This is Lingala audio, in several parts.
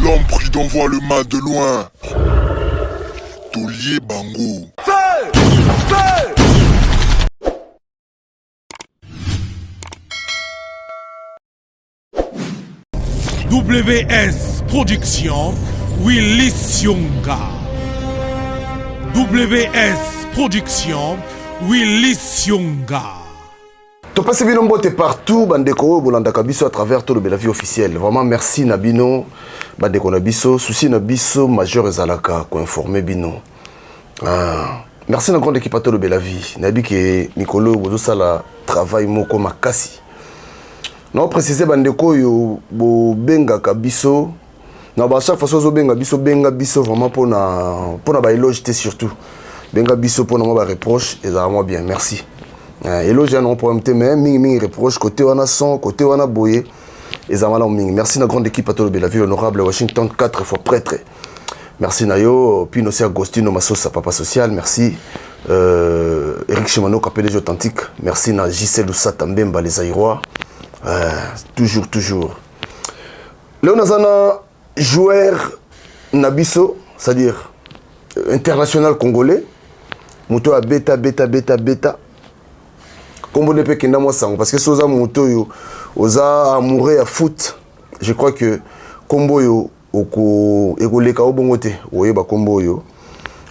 L'homme prudent voit le mal de loin. Tolier Bango. WS Production, Willy Sionga. WS Production, Willy Sionga. Tu passes bien nombreux partout, Bandeko, Bolanda Kabiso à travers tout le Belavi officiel. Vraiment merci Nabino, Bandeko Nabiso, souci Nabiso, Major Ezalaka, qu'on informe Bino. Merci à la grande équipe à tout le Belavi. Nabi que Nicolo, Bodosala, travail moko makasi. Non, préciser Bandeko, yo, Benga Kabiso. Non, bah, chaque fois que Benga Biso, vraiment pour na éloge surtout. Benga Biso pour na reproche, et ça va bien, merci. Éloge à non problème, mais ming reproche, côté wana son, côté wana boye, et ça va ming. Merci à la grande équipe à tout le ville honorable Washington, 4 fois prêtre. Merci Nayo, puis aussi Agostino Massosa, papa social, merci. Eric Chimano, KPDG authentique, merci na Gisèle Oussata Mbemba, les Aïrois. Toujours. Léon Nazana, joueur Nabiso, c'est-à-dire international congolais, Mouto a bêta. Combo de Pekina moi sang parce que Soza Mouto yo, oza amoureux à foot. Je crois que Combo yo oko ekoleka obongote, oyeba Combo yo.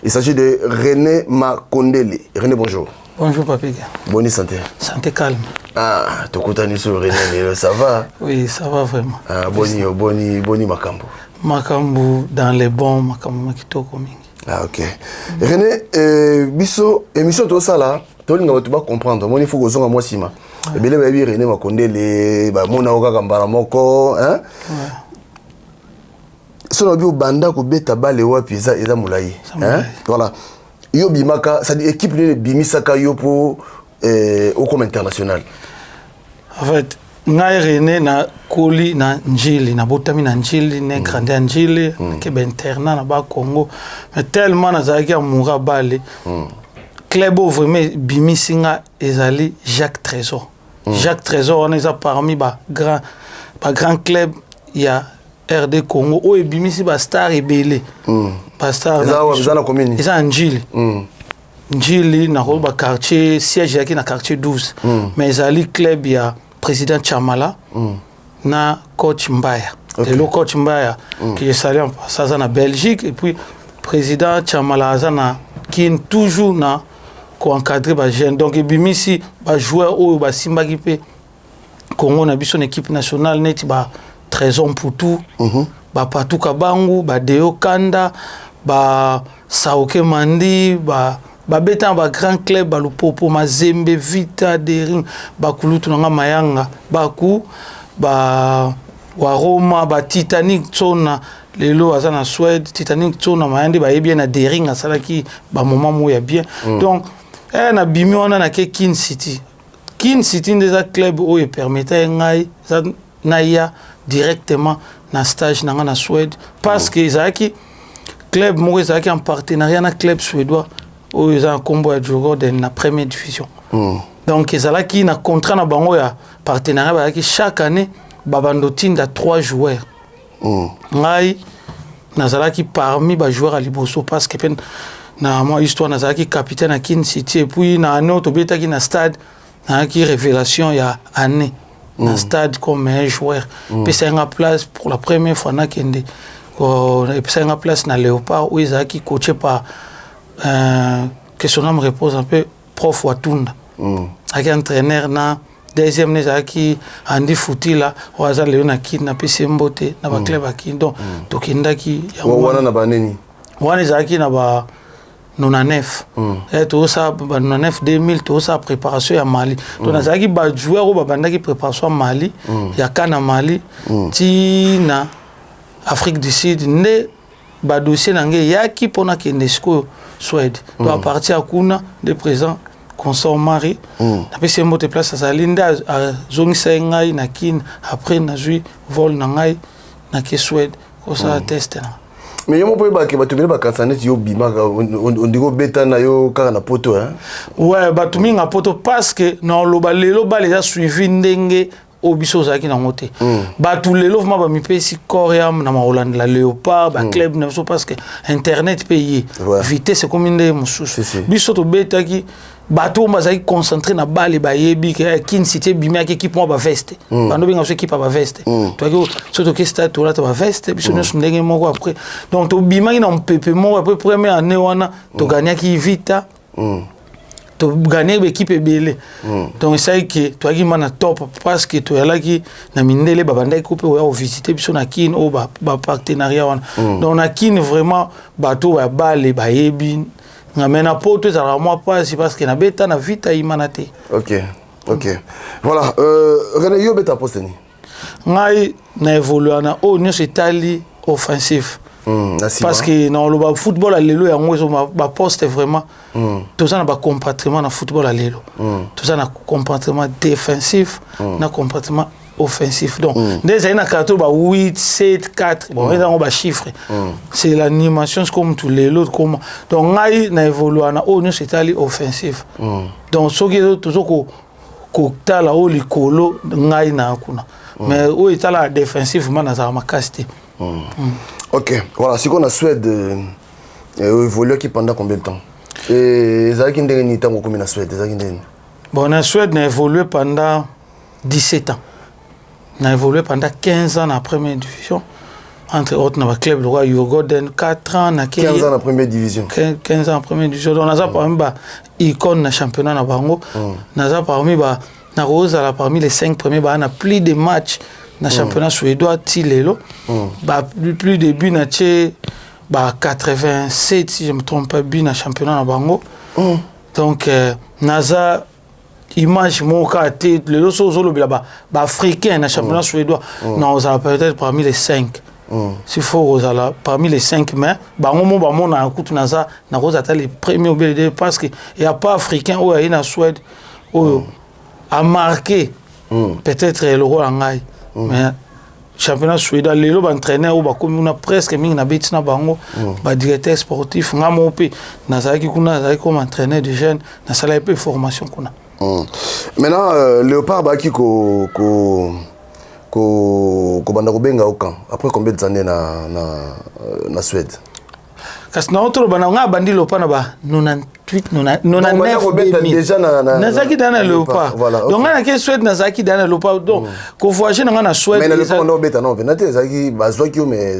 Il s'agit de René Makondele. René, bonjour. Bonjour Papega. Bonne santé. Santé calme. Ah, tu es sur René, ça va? Oui, ça va vraiment. Ah, boni Makambo. Makambo dans les bons, Makambo Makitoko mingi. Ah, ok. René, biso, émission tout ça là, tu vas comprendre. Moi, il faut que je moi sima. Et bien, René Makondele, mon aoga gambara moko, hein? Si on a vu au banda ko beta bale wapi eza moulayi, hein? Voilà. Yo bimaka, ça dit équipe de bimisaka yo pour au comme international. En fait, ngai René na koli na njili na botami na njili na grandi na njili ke ba internat na ba Congo, mais tellement na zaki amoura bale. Club vraiment bimisinga ezali Jacques Trésor. Jacques Trésor on est parmi ba grand club il y a RD Congo o ebimisi ba star ebele. Ba star na commune. Eza njili. Njili na ba quartier siège yaki na quartier 12. Mais ezali club ya président Chamala na coach Mbaya. Okay. Le coach Mbaya qui est salé en passant en Belgique et puis président Chamala azana qui est toujours na ko encadrer ba jeune. Donc ebimisi ba joueur o ba simbaki pe Congo na biso équipe nationale net ba Trésor pour tout, ba Patou Kabangu, ba Deo Kanda, ba Saoke Mandi, ba beta ba grand club, ba Lupopo, Mazembe, Vita, Dering, ba Kulutu Nanga Mayanga, Baku, ba Waroma, ba Titanic Tsona, lelo azana Suède, Titanic Tsona, Mayandi, ba bien na Dering, à Salaki, ba moment mouya bien. Donc, na bimi on a ke Kin City. Kin City des clubs où il permettait ngai, naïa directement na stage na Suède parce que Isaki club mo Isaki en partenariat na club suédois où ils ont un combo à jouer dans la première division. Donc Isaki na contrat na bango ya partenariat avec chaque année babando tinda 3 joueurs. Ngai nazalaki parmi ba joueurs à Liboso parce que na moi histoire nazalaki capitaine à Kin City et puis na année to betaki na stade na qui révélation ya année. Un stade comme un joueur. Puis c'est une place pour la première fois na kende. C'est une place na Léopard où ils ont qui coaché par que son nom repose un peu prof Watunda. Avec un entraîneur na deuxième né qui Andy Fouti là au hasard Léona qui na PC Mbote na ba club aki donc tokinda ki wana na baneni. Wana zaki na ba 99 et tout ça 99 2000 tout ça préparation à Mali donc nazaki ba joueur au banda qui préparation à Mali ya kana Mali ti na Afrique du Sud ne ba dossier nange yaki pona kenesco Suède donc à partir à kuna de présent consort mari na pese mote place à Linda zongi sengai na kin après na jui vol nangai na ke Suède ko ça test na. Mais il y a un peu on dit bêta na yo na poto hein. Ouais, batumi na poto parce que non le bal les a suivi ndenge au biso ozalaki nango te bato lelo vraimen bamipesi coriam na maolandela léopard baclub na biso parce que internet mpe ye vitesse ekomi nde mosusu biso tobetaki bato bazalaki concentré na bale bayebi ke Kin City ebimiaki équipe moko baveste bando benga biso équipe ya baveste toyaki so toke stade tolata baveste biso nyonso ndenge moko après donc tobimaki na mopepe moko après première année wana toganiaki vita to gagner l'équipe ebele donc ça que toi qui mana top parce que tu là qui na mindele babanda coupe ou visiter biso na kin o ba partenariat wana donc na kin vraiment bato ba bale ba yebi ngamena poto za moi pas parce que na beta na vita imanate. OK voilà René yo beta posteni ngai na évoluer na o nyos etali offensif parce que dans le football à l'élo ba poste vraiment tout ça na ba comportement na football à l'élo tout ça na comportement défensif na comportement offensif donc déjà il y a 8 7 4 bon ils ont ba chiffres c'est l'animation comme tous les autres comme donc ngai na évoluer na o nyos etali offensif donc ce qui est toujours ko tala o likolo ngai na kuna mais o etala défensif mana za makasti. OK, voilà, c'est qu'on a Suède évolué qui pendant combien de temps? Et Zaki Ndeni temps combien na Suède? Bon, la Suède a évolué pendant 17 ans. On a évolué pendant 15 ans dans la première division. Entre autres, dans le club de roi Jurgoden, 4 ans. 15 ans dans la première division. 15 ans dans la première division. Donc, on a parmi les icônes dans le championnat de Bango. On a parmi les 5 premiers, on a plus de matchs. Dans le championnat suédois, Tilelo, plus de buts, 87, si je ne me trompe pas, buts dans le championnat de Bango. Donc, Naza, image, mon cas, les autres africains dans le championnat suédois, non, on a peut-être parmi les 5. S'il faut, parmi les 5, mais on a un coup de Naza, on a les premiers parce qu'il n'y a pas africain où il y a une Suède où a marqué peut-être le rôle en Aïe. Mais championnat suédois les lob entraîneur ou comme on a presque mingi na betina bango ba directeur sportif ngamo pe nazaki kuna nazaki comme entraîneur de jeunes na sala peu formation kuna. Maintenant Léopard ba ki ko banda ko benga au camp après combien d'années na Suède? Parce que na autre bana nga bandi Léopard na ba 98 99 déjà nazaki dans Léopard donc na ke Suède nazaki dans Léopard donc ko voyager na Suède mais na Léopard no beta non venate zaki bazwaki mais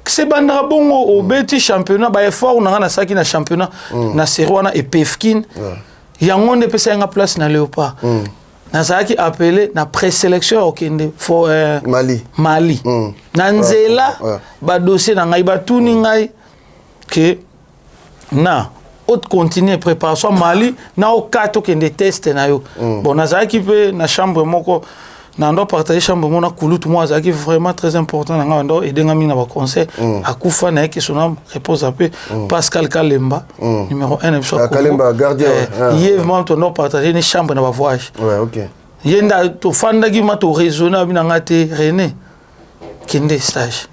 c'est bandra bongo au beti championnat ba effort na saki na championnat na série wana et Pefkin yango ne pesa nga place na Léopard nazaki appelé na présélection okende for Mali na nzela ba dossier na ngai ba tuni ngai que na autre continuer préparation Mali na au 4 okende test na yo bon nazaki pe na chambre moko na ndo partager chambre mona kulutu moi azaki vraiment très important na ndo et denga mina ba conseil akufa na yeke sonam repose un peu Pascal Kalemba numéro 1 Kalemba gardien Yves moi to ndo partager une chambre na ba voyage OK yenda to fanda gi ma to raisonner bina ngate René kende stage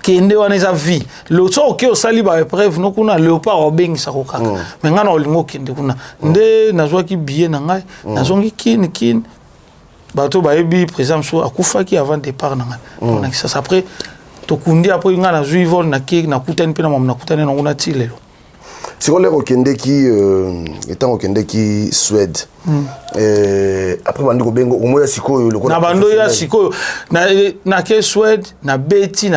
kende wana eza vie le so OK osali ba épreuve no kuna Léopard obengisa ko kaka mais ngana olingo kende kuna nde nazwaki billet na ngai nazongi kin bato bayebi président so akufaki avant départ na ngai donc ça après to kundi après ngana zui vol na ki na kutani pe na mama na kutani na nguna tilelo si on les okende qui étant okende qui Suède après bandi ko bengo omoya sikoyo le na bando ya sikoyo na ke Suède na beti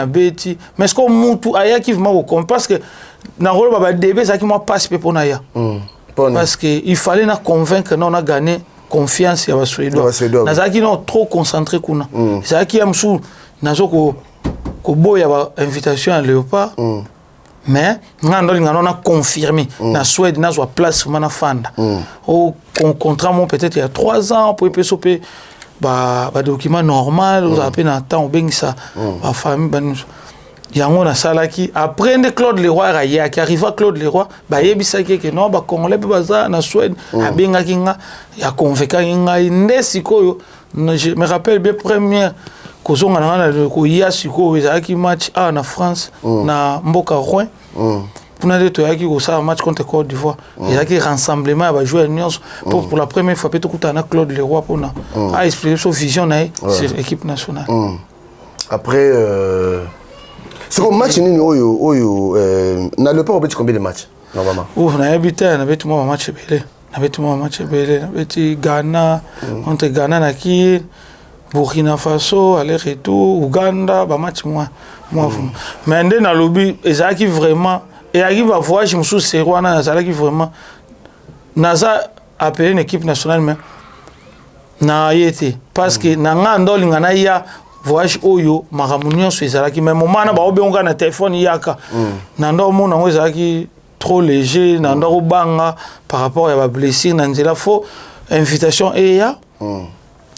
mais ce qu'on mutu aya qui vraiment au parce que na rôle baba débé ça qui moi passe pe pona ya parce que il fallait na convaincre non on a gagné confiance ya ba Suédois na zaki non trop concentré kuna zaki ya msu nazo ko boya ba invitation à Léopard mais ngandoli ngana confirmé na Suède na zo place mana fanda au contrat mon peut-être il y a 3 ans pour PSOP ba document normal on appelle na temps bengisa ba famille ban yango na salaki après de Claude Leroy raya qui arriva Claude Leroy ba yebisaki que non ba congolais baza na Suède abenga kinga ya convaincre nga ndesikoyo je me rappelle bien première kozonga na ko ya siko ezaki match na France na Mboka Rouen kuna de toyaki kosala match contre Côte d'Ivoire ezalaki rassemblement ya bajoueur nyonso pour la première fois mpe tokutana na Claude Leroy mpona aexplike so vision na ye sur équipe nationale. Après c'est comme match nini oyo na Léopard obeti combien de matchs normalement? nayebi te nabeti mwa bamatch ebele nabeti Ghana contre Ghana naki Burkina Faso aller-retour Ouganda bamatch moi mais nde nalobi ezalaki vraiment ezalaki bavoyage mosusu seri wana nazalaki vraiment naza appelé une équipe nationale mais na ye te parce que na nga ndolinga na ya voyage oyo makambo nyonso ezalaki mais moment na baobenga na téléphone yaka na ndo mona ngo ezalaki trop léger na ndo banga par rapport à ba blessure na nzela fo invitation eya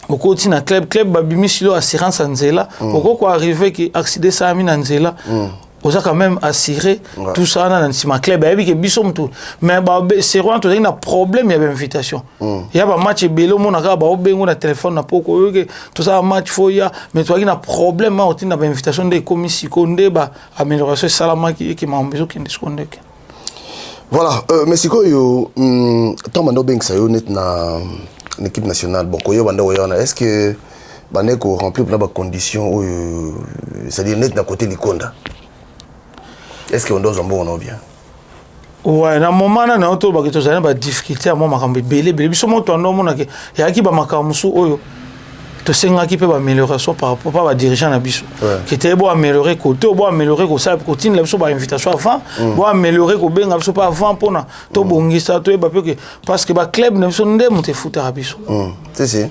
okoti na club babimisi lo assurance nzela okoko arriver ki accident ça mi na nzela oza quand même assuré tout ça na nsima club ayebi ke biso mtu mais ba seront to na problème ya invitation ya ba match belo mona ka ba obengo na téléphone na poko yoke tout ça match fo ya mais toi na problème ma otina ba invitation de commission konde ba amélioration salama ki mambezo ki ndiskonde. Voilà, mais c'est quoi yo tant mando beng ça yo net na l'équipe nationale bon koyo banda oyana est-ce que baneko remplir plein de conditions c'est-à-dire net na côté likonda est-ce que on doit zombo on bien ouais na moment na auto ba keto zana ba difficulté à moi makambe belé biso moto ando mona ke ya ki ba makamusu oyo to senga ki pe ba amélioration par rapport pas ba dirigeant na biso qui était bon améliorer côté bon améliorer ko ça continue la biso ba invitation avant bon améliorer ko benga biso pas avant pona to bongisa to e ba pe parce que ba club na biso ndé monte foot à biso c'est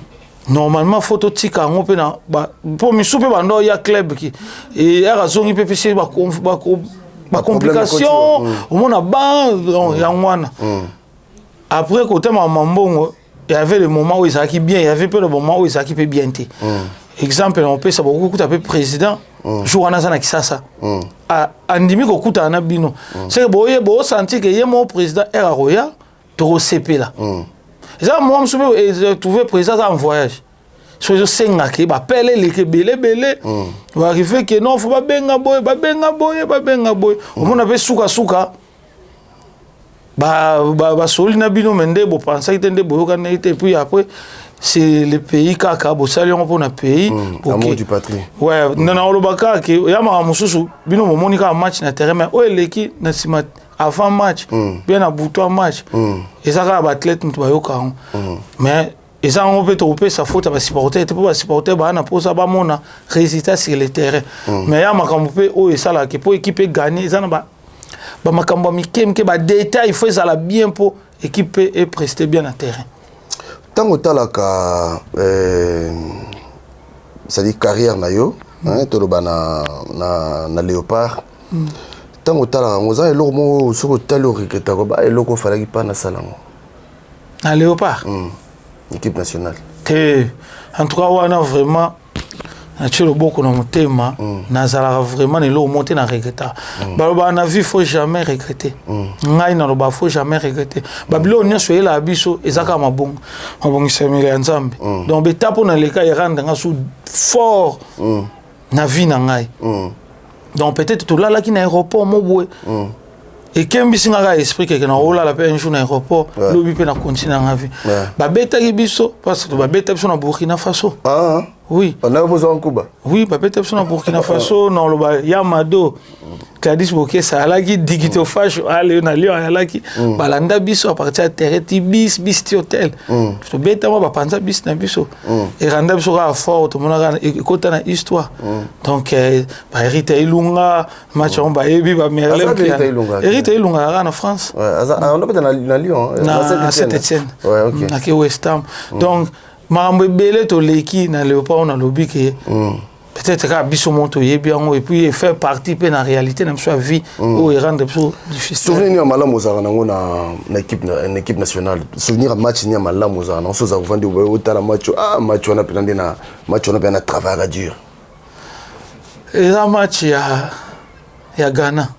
normalement photo tika ngo pe na ba pour misu pe ba ndo ya club ki et ya razongi pe pe ba complication au monde ba ya ngwana après côté mamambongo il y avait le moment où il s'acquit bien, il y avait peu le moment où il s'acquit bien. Exemple, on peut savoir beaucoup de président, jour à Nazana qui ça. Andimi kokuta anabino. C'est que boye bo senti que yemo président era roya to CP là. Et ça moi me souviens trouver président en voyage. So je senga ke ba pele les ke belé va arriver que non faut pas benga boy. Au monde avait souka ba soli na bino mende bo pensa itende bo kana ite puis après c'est le pays kaka bo sali on pour na pays amour du patrie ouais na olobaka ke ya ma mususu bino mo monika match na terrain mais o eleki na sima avant match bien na buto match et ça ka ba athlète mutu ba yoka mais et ça on peut trouver sa faute ba supporter te pas supporter ba na pour ça ba mona résultat sur le terrain mais ya makambo pe o et ça là que pour équipe gagner ça na ba makambo mikemke ba détail il faut ça la bien pour équipe et prester bien à terrain tango talaka ça dit carrière na yo hein to lo bana na Léopard tango talaka ngoza eloko mo soko talo riketa ko ba eloko fala ki pa na salango na Léopard équipe nationale en tout cas on a vraiment Natchelo beaucoup dans mon thème, nazala vraiment ne l'eau monter na regretter. Baloba na vie faut jamais regretter. Ngai na loba faut jamais regretter. Babilo nya soye la biso ezaka mabongo. Mabongo semele nzambe. Donc betapo na leka ya randa nga sou fort na vie na ngai. Donc peut-être tout là qui na aéroport mobwe. Et kembi singa esprit que na ola la pe un jour na aéroport lobi pe na continuer na vie. Ba beta biso parce que ba beta biso na Burkina Faso. Oui. On a besoin de Cuba. Oui, papa t'es sur Burkina Faso, non le Yamado, Kadis Boké, ça a qui digito fash, allez on a lieu à la qui, balanda biso à partir de terre, bis hôtel. Je bête moi ba penser bis na biso. Et randa biso à fort, tout le monde a écouté na histoire. Donc ba Rita Ilunga, match on ba ebi ba merle. Rita Ilunga en France. Ouais, on a peut-être na Lyon, na Saint-Étienne. Ouais, OK. Na ke West Ham. Donc mambo belé to leki na Léopard on a lobby que peut-être que biso monto yebiango et puis faire partie pe na réalité na soit vie ou rendre plus difficile. Souvenir malamu za na équipe nationale. Souvenir match ni malamu za na so za vandi o tala match match on a pendant na match on a bien travail dur. Et la match ya Ghana.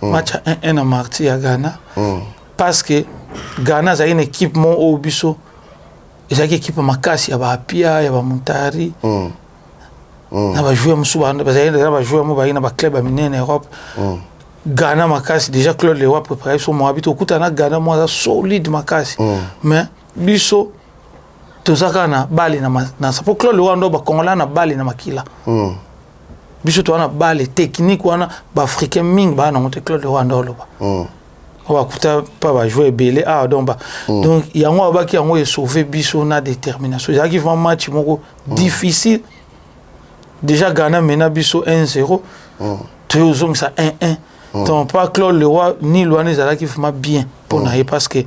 Match 1-1 na marti ya Ghana. Parce que Ghana c'est une équipe mon au biso ezaki équipe makasi ya ba Apia ya ba Montari na ba jouer musuba na ba jouer mo ba ina ba club minene Europe Ghana makasi déjà Claude Leroy préparé son moabit au kutana Ghana moi solide makasi mais biso tozaka na bali na sapo Claude Leroy ndo ba kongola na bali na makila biso to wana bali technique wana ba africain ming ba na monte Claude Leroy ndo loba on va kuta pas va jouer belé donc donc yango ba ki yango e sauver biso na détermination ça qui va match moko difficile déjà Ghana mena biso 1-0 toujours ça 1-1 donc pas Claude Leroy ni Loane Zala qui fait bien pour naïe parce que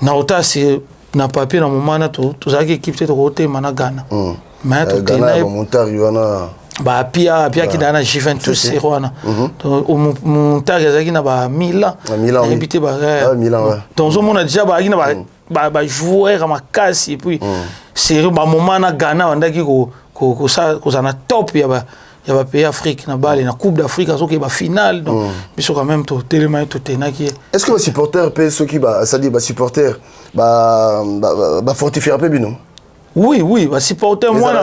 na ota c'est na papier na moment na tout ça qui équipe te côté mana Ghana mais tout Ghana ba Montari wana ba pia qui dans Juventus c'est wana donc Montari zaki na ba Milan habité ba Milan donc on a déjà ba ina ba joueur à makasi et puis c'est ba moment na Ghana wandaki ko ça ko na top ya ba il y a pays Afrique na bali na Coupe d'Afrique azo ke ba finale donc biso quand même to tellement to tenaki est-ce que les supporters peut ceux qui ba ça dit ba supporters ba fortifier un peu bino oui ba supporter moi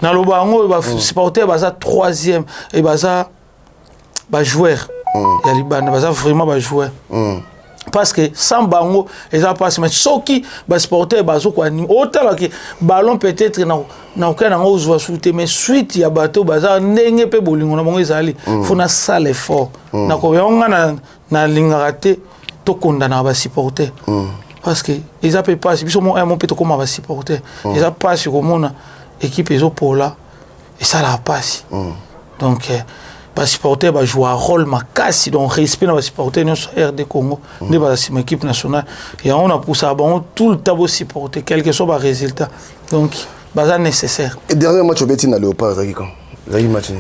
na loba ngo ba supporter ba ça troisième et ba ça ba joueur ya libana ba ça vraiment ba joueur parce que sans bango et ça passe mais soki ba supporter bazo kwa ni autant que ballon peut-être na okana ngo uzwa shooter mais suite ya bato baza ndenge pe bolingo na bango ezali fona sale effort na ko yonga na lingaraté to kondana ba supporter parce que ils appellent pas biso mo un mo peut comme ba supporter ils appellent pas sur mona équipe ezo pola et ça la passe donc ba supporter ba jouer un rôle makasi donc respect na ba supporter no RD Congo ne ba si équipe nationale et on a poussé à bon tout le temps supporter quel que soit ba résultat donc baza nécessaire et dernier match au Betina Léopard zaki quand zaki match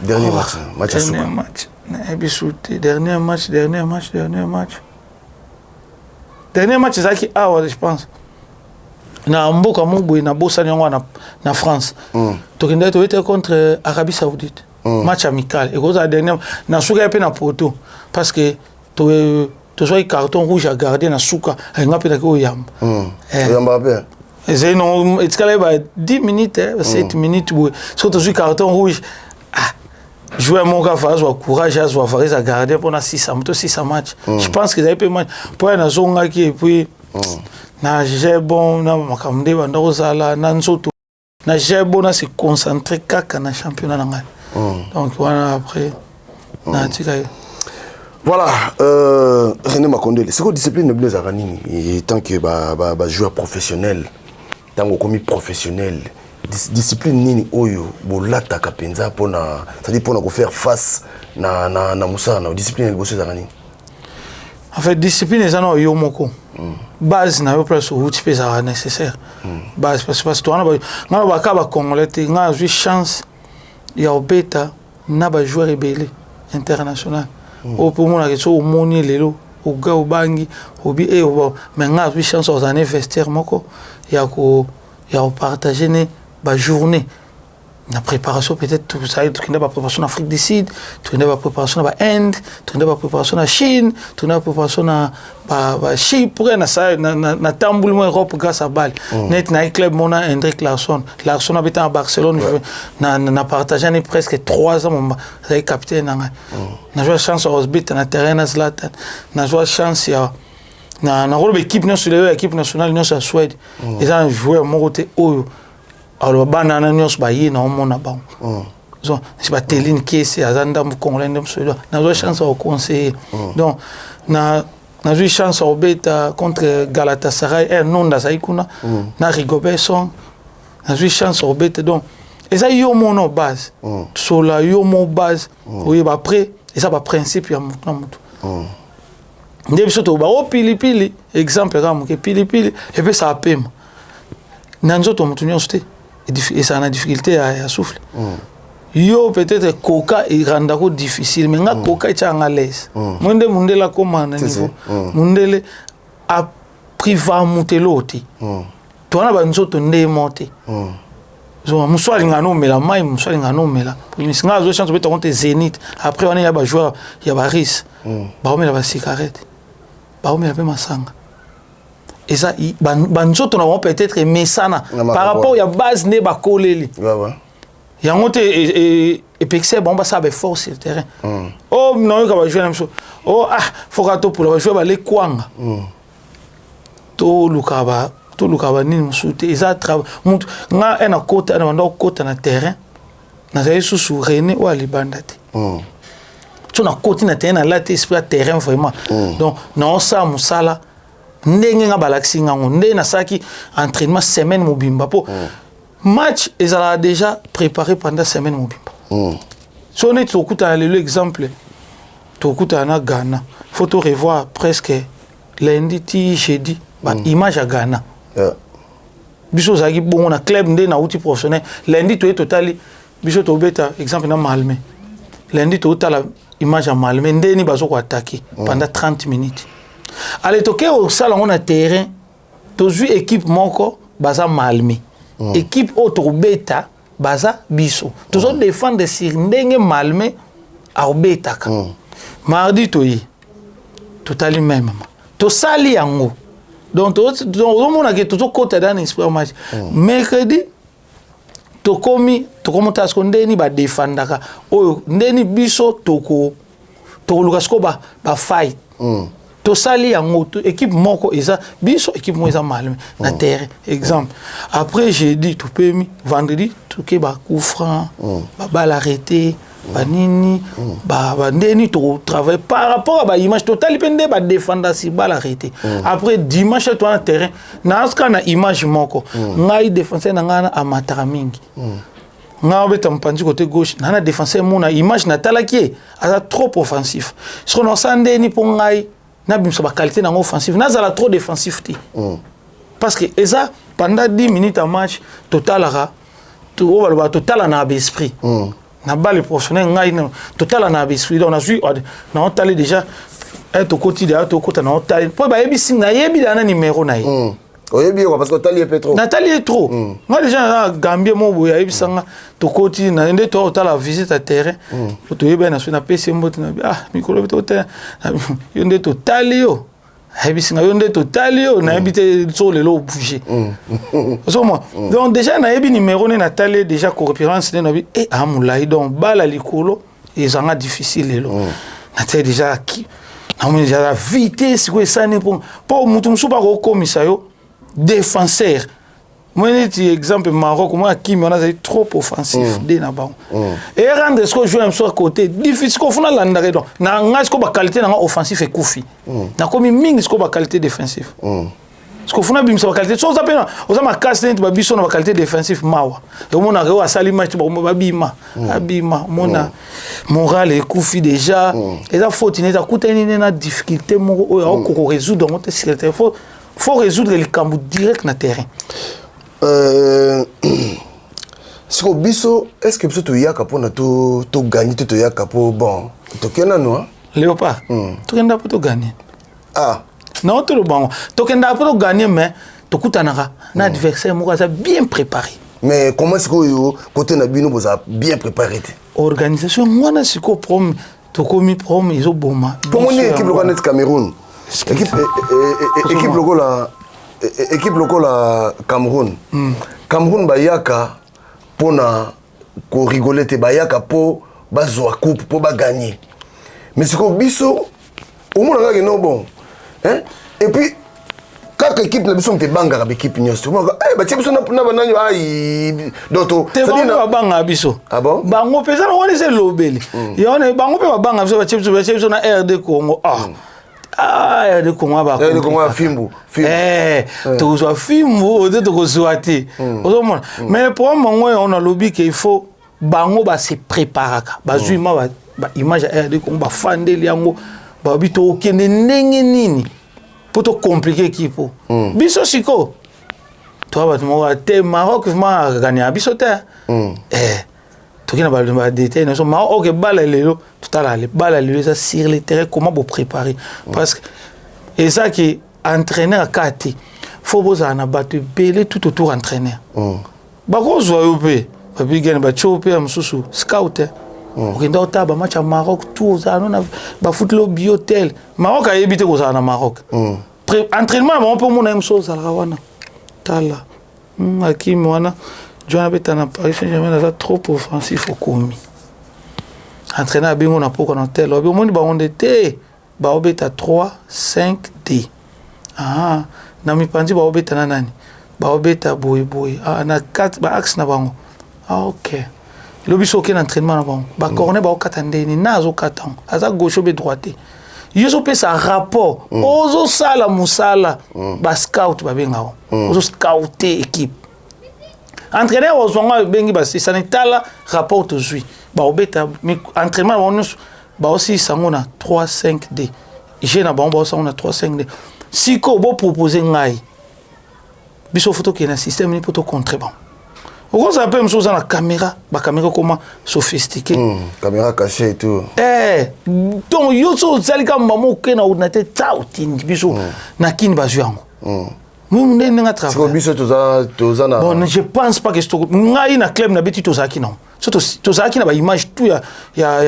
dernier match à Souka dernier match zaki awa je pense na mboka mobwe na bossa nyongo na France to kende to était contre Arabie Saoudite match amical et cause à dernier na souka pe na poto parce que to soit carton rouge à garder na souka nga pe na ko yamba yamba pe c'est non it's calé ba 10 minutes 7 minutes surtout sur carton rouge jouer mon gars face au courage à faire à garder pendant 6 matchs je pense que ça peut match pour na zonga qui et puis na j'ai bon na makamde banda ozala na nsoto na j'ai bon na se concentrer kaka na championnat na ngai donc voilà après na tika voilà René Makondele c'est quoi discipline de Blaise Aranini et tant que ba joueur professionnel tant comme professionnel discipline nini oyo bolata kapenza pona ça dit pona ko faire face na musana discipline bosse Aranini en fait discipline ez ana yo moko base na yo place où tu peux ça nécessaire base parce que toi na ba ka ba congolais nga eu chance ya obeta na ba joueur rebelle international au pour moi que so moni lelo o ga obangi obi e o mais nga eu chance aux années vestiaire moko ya ko partager ne ba journée la préparation peut-être tout ça tu n'as pas préparation en Afrique du Sud tu n'as pas préparation en Inde tu n'as pas préparation en Chine tu n'as pas préparation en Chypre na tamboulement Europe grâce à Bâle net na club mona Hendrik Larsson habite à Barcelone na partagé presque 3 ans mon capitaine na joué chance au bit na terrain na Zlatan na joué chance ya na rôle équipe nationale non sa Suède ils ont joué à mon côté oyo alors banana nyos ba yi na omona ba so c'est pas Téline qui c'est azanda mu congolais ndem so na zo chance au conseiller donc na zo chance au beta contre Galatasaray non da saikuna na Rigobert Song na zo chance au beta donc et ça yo mono base so la yo mo base oui ba après et ça ba principe ya mutu ndem so to ba o pili exemple comme que pili et puis ça pème nanzo to mutu nyos et ça a une difficulté à souffler. Yo peut-être coca et randako difficile mais nga coca est à l'aise. Monde la commande niveau. Monde a priva monter l'autre. Toi na banzo to ndé monter. Zo muswali ngano mela mai muswali ngano mela. Pour mi singa zo chance beto contre Zénith. Après on est ya ba joueur ya ba Ris. Ba omela ba cigarette. Ba omela pe masanga. Et ça banzoto na peut-être mais ça par rapport à base ne ba koleli il y a monté et répétition bon ça va fort sur le terrain oh non ka ba jouer même chose oh ah faut ka to pour la jouer ba les kwanga to lukaba ni musuté isa travail mutu nga ena kota na ndo kota na terrain na za sous René ou alibandate tu na koti na terrain la esprit terrain vraiment donc non ça musala ndenge nga balaxi nga nde na saki entraînement semaine mobimba po match ils ont déjà préparé pendant semaine mobimba si on est au coup à l'exemple au coup à Ghana faut te revoir presque lundi ti jeudi ba image à Ghana biso zaki bon na club nde na outil professionnel lundi to est totally biso to beta exemple na Malmé lundi to la image à Malmé nde ni bazo ko attaquer pendant 30 minutes allez toquer au salon on a terrain to jouer équipe moko baza Malmé équipe autre beta baza biso toujours défendre sur ndenge Malmé a beta ka mardi to yi totally même to sali yango donc on a que tout côté dans l'esprit match mercredi to komi tas ko ndeni ba défendre ka o ndeni biso to lukasko ba fight to sali yango équipe moko eza biso équipe mo eza Malmé na terrain exemple après jeudi to pemi vendredi to ke ba coup franc ba balle arrêté banini ba ndeni to travail par rapport à ba image total pende ba défendre si balle arrêté après dimanche to na terrain na ska na image moko ngai défenseur na ngana amatara mingi nga beta mpanzi côté gauche na défenseur mo na image na talaki a trop offensif ce qu'on sande ni pour ngai na bimso ba qualité na offensif na zala trop défensif ti parce que eza pendant 10 minutes en match total na esprit na balle professionnel ngai total na esprit donc na joué na on talé déjà être au quotidien to kota na on talé po ba yebi singa yebi na numéro na ye oyebi quoi parce que tali est trop Nathalie est trop moi déjà Gambie mo boya yebi sanga to koti na ndé to la visite à terrain to yebi na so na PC mboti na ah mikolo to te yonde to tali yo yebi singa yonde to tali yo na yebi te so le lo bouger so moi donc déjà na yebi numéro na Nathalie déjà correspondance na bi et amulai donc bala likolo et zanga difficile lo Nathalie déjà qui na mo déjà la vitesse ko esani pour mutu msuba ko komisa yo défenseur moi un exemple Maroc moi Kimi on a trop offensif dès na ba et rendre ce que jouer même sur côté difficile ko funa landa donc na ngasko ba qualité na offensif et koufi na komi mingi sko ba qualité défensif ce ko funa bimsa ba qualité so ça pena oza ma casse net ba biso na ba qualité défensif mawa et on a rewa sali match ba bima abima mona moral et koufi déjà et ça faute ni ta kuteni na difficulté mo ko résoudre on te secrétaire faut résoudre le cambo direct na terrain siko biso est-ce que biso to yaka pona to gagner to yaka po bon to kena no Léopard to kenda po to gagner ah non to le bon to kenda po to gagner mais to kutanaka na adversaire mo ça bien préparé mais comment siko yo côté na bino boza bien préparé organisation moi na siko prom to komi prom izo boma comment ni équipe locale net Cameroun équipe locale Cameroun Cameroun bayaka pona ko rigoler te bayaka po bazwa coupe po ba gagner mais c'est ko biso au moins nga no bon hein et puis quand équipe na biso te banga ba équipe nyoso eh ba biso na banani ai doto c'est na banga biso ah bon bango pesa na woni se lobeli yone bango pe ba banga biso ba biso na RD Congo ah de comment ba de comment fimbu to zo fimbu de to zoati ozomona mais pour moi on a lobby qu'il faut bango ba se préparer ba juima ba image de comment ba fandeli yango ba bito okende ndenge nini pour to compliquer équipe biso siko to ba mo te Maroc ma gagner biso te tokina ba détail no so ma OK bala lelo tout à l'heure bala lelo ça sur le terrain comment vous préparer parce que et ça qui entraîneur kati faut vous en abattre belé tout autour entraîneur ba ko zo yo pe ba bigene ba chope amsusu scout okenda otaba match à Maroc tout ça non ba footlo biotel Maroc a évité ko ça na Maroc entraînement on peut mon même chose ala wana tala Hakim wana John Betana Paris Saint-Germain a trop offensif au commis. entraîneur bingo na poko na hotel obi omoni ba onde te ba obeta 3 5 D na mipandi ba obeta na nani ba obeta boy na 4 ba axe na bango OK lobi soki na entraînement na bango ba corner ba okata ndeni na zo kata aza gauche be droite yeso pesa rapport ozo sala musala ba scout ba benga ozo scouter équipe entraîneur ozonga bengi ba sanitala rapport tozui ba obeta entraînement bonus ba aussi sangona 3 5 D j'ai na ba sangona 3 5 D siko bo proposer ngai biso photo qui na système ni poto contrer bon on s'appelle monsieur na caméra ba caméra comment sophistiqué caméra cachée et tout donc yo so zalika mamo ke na ordinateur tauti biso na kin ba juango nous n'enga travail c'est biso toza na bon je pense pas que sto ngai na club na biti tozaki non surtout tozaki na ba image tout ya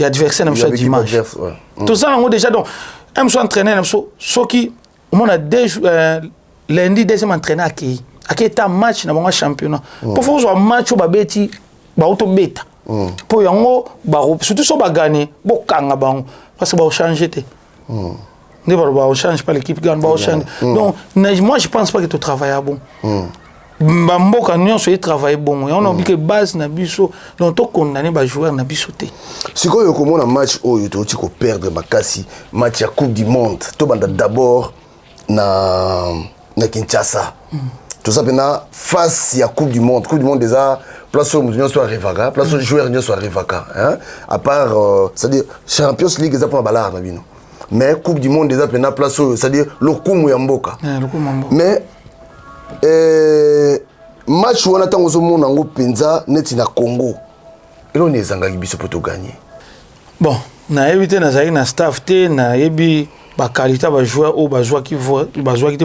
adversaire na monsieur d'image tozana ngo déjà donc un monsieur entraîneur na so qui on a lundi deuxième entraîneur qui était un match na bango championnat pour faire un match ba beti ba auto beta pour yango ba surtout so ba gagner bo kanga bango parce que ba changer té ne ba change pas l'équipe gagne ba changer donc moi je pense pas que tu travailles bon mboka nyonso travailler bon on a dit que base na biso donc to condamner ba joueur na biso té sikoyo komona match oyo to ti ko perdre makasi match ya coupe du monde to banda d'abord na Kinshasa tout ça maintenant face à coupe du monde déjà place où nous soit Rivaka place où joueur nous soit Rivaka hein à part c'est-à-dire Champions League ça pour balar na bino mais coupe du monde déjà maintenant place où c'est-à-dire le kumu ya mboka mais match wana tango zo mona ngo penza neti na Congo elo nezanga biso poto gagner bon na éviter na zaki na staff té na yebi ba qualité ba joueur ou ba joueur qui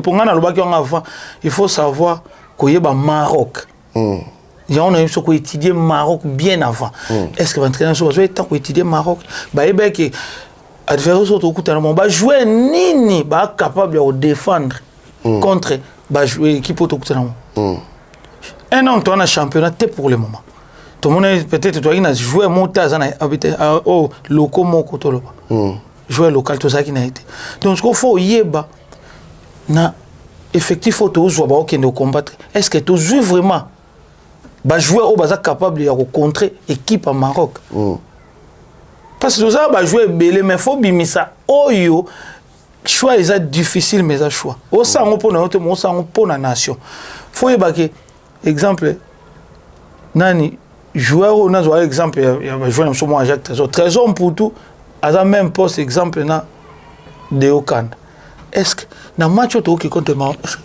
pour ngana lo ba ki avant il faut savoir que yeba Maroc il y a on a eu ko étudier Maroc bien avant est-ce que l'entraîneur so va temps ko étudier Maroc ba yeba que adversaire so to kutana mo ba jouer nini ba capable de défendre contre ba jouer équipe to kutana mo un an on a championnat pour le moment tout le monde peut-être toi il a joué montage na habité au loco moko to lo joueur local tout ça qui n'a été donc ce qu'il faut yeba na effectif auto jouer ba okende combattre est-ce que tu joues vraiment ba joueur au baza capable de contrer équipe à Maroc parce que tout ça ba jouer belé mais faut bimisa oyo choix est difficile mais ça choix au sango pour notre mon sango pour la nation faut yeba que exemple nani joueur on a joué exemple il y a joueur sur moi Jacques Trésor pour tout à la même poste exemple na de Okanda est-ce que na match to qui compte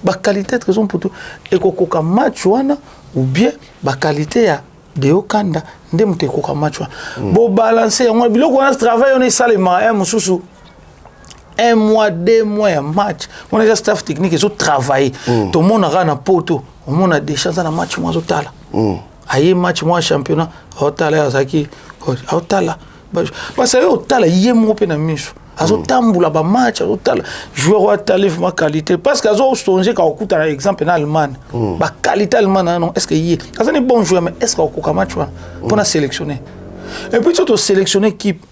ba qualité de raison pour tout et kokoka match wana ou bien ba qualité ya de Okanda ndem te kokoka match wana bo balancer on biloko on travail on est salement mususu 1 mois 2 mois ya match on est staff technique ils ont travaillé tout le monde a na poto on monde a des chances na match moi zotala aye match moi championnat otala azaki otala parce que otala yemo pe na miso azotambula ba match otala joueur wa talif ma qualité parce que azo songer ka okuta na exemple na Allemagne ba qualité allemande non est-ce que yé ça n'est bon joueur mais est-ce que okuka match wa pour na sélectionner et puis tu sélectionner équipe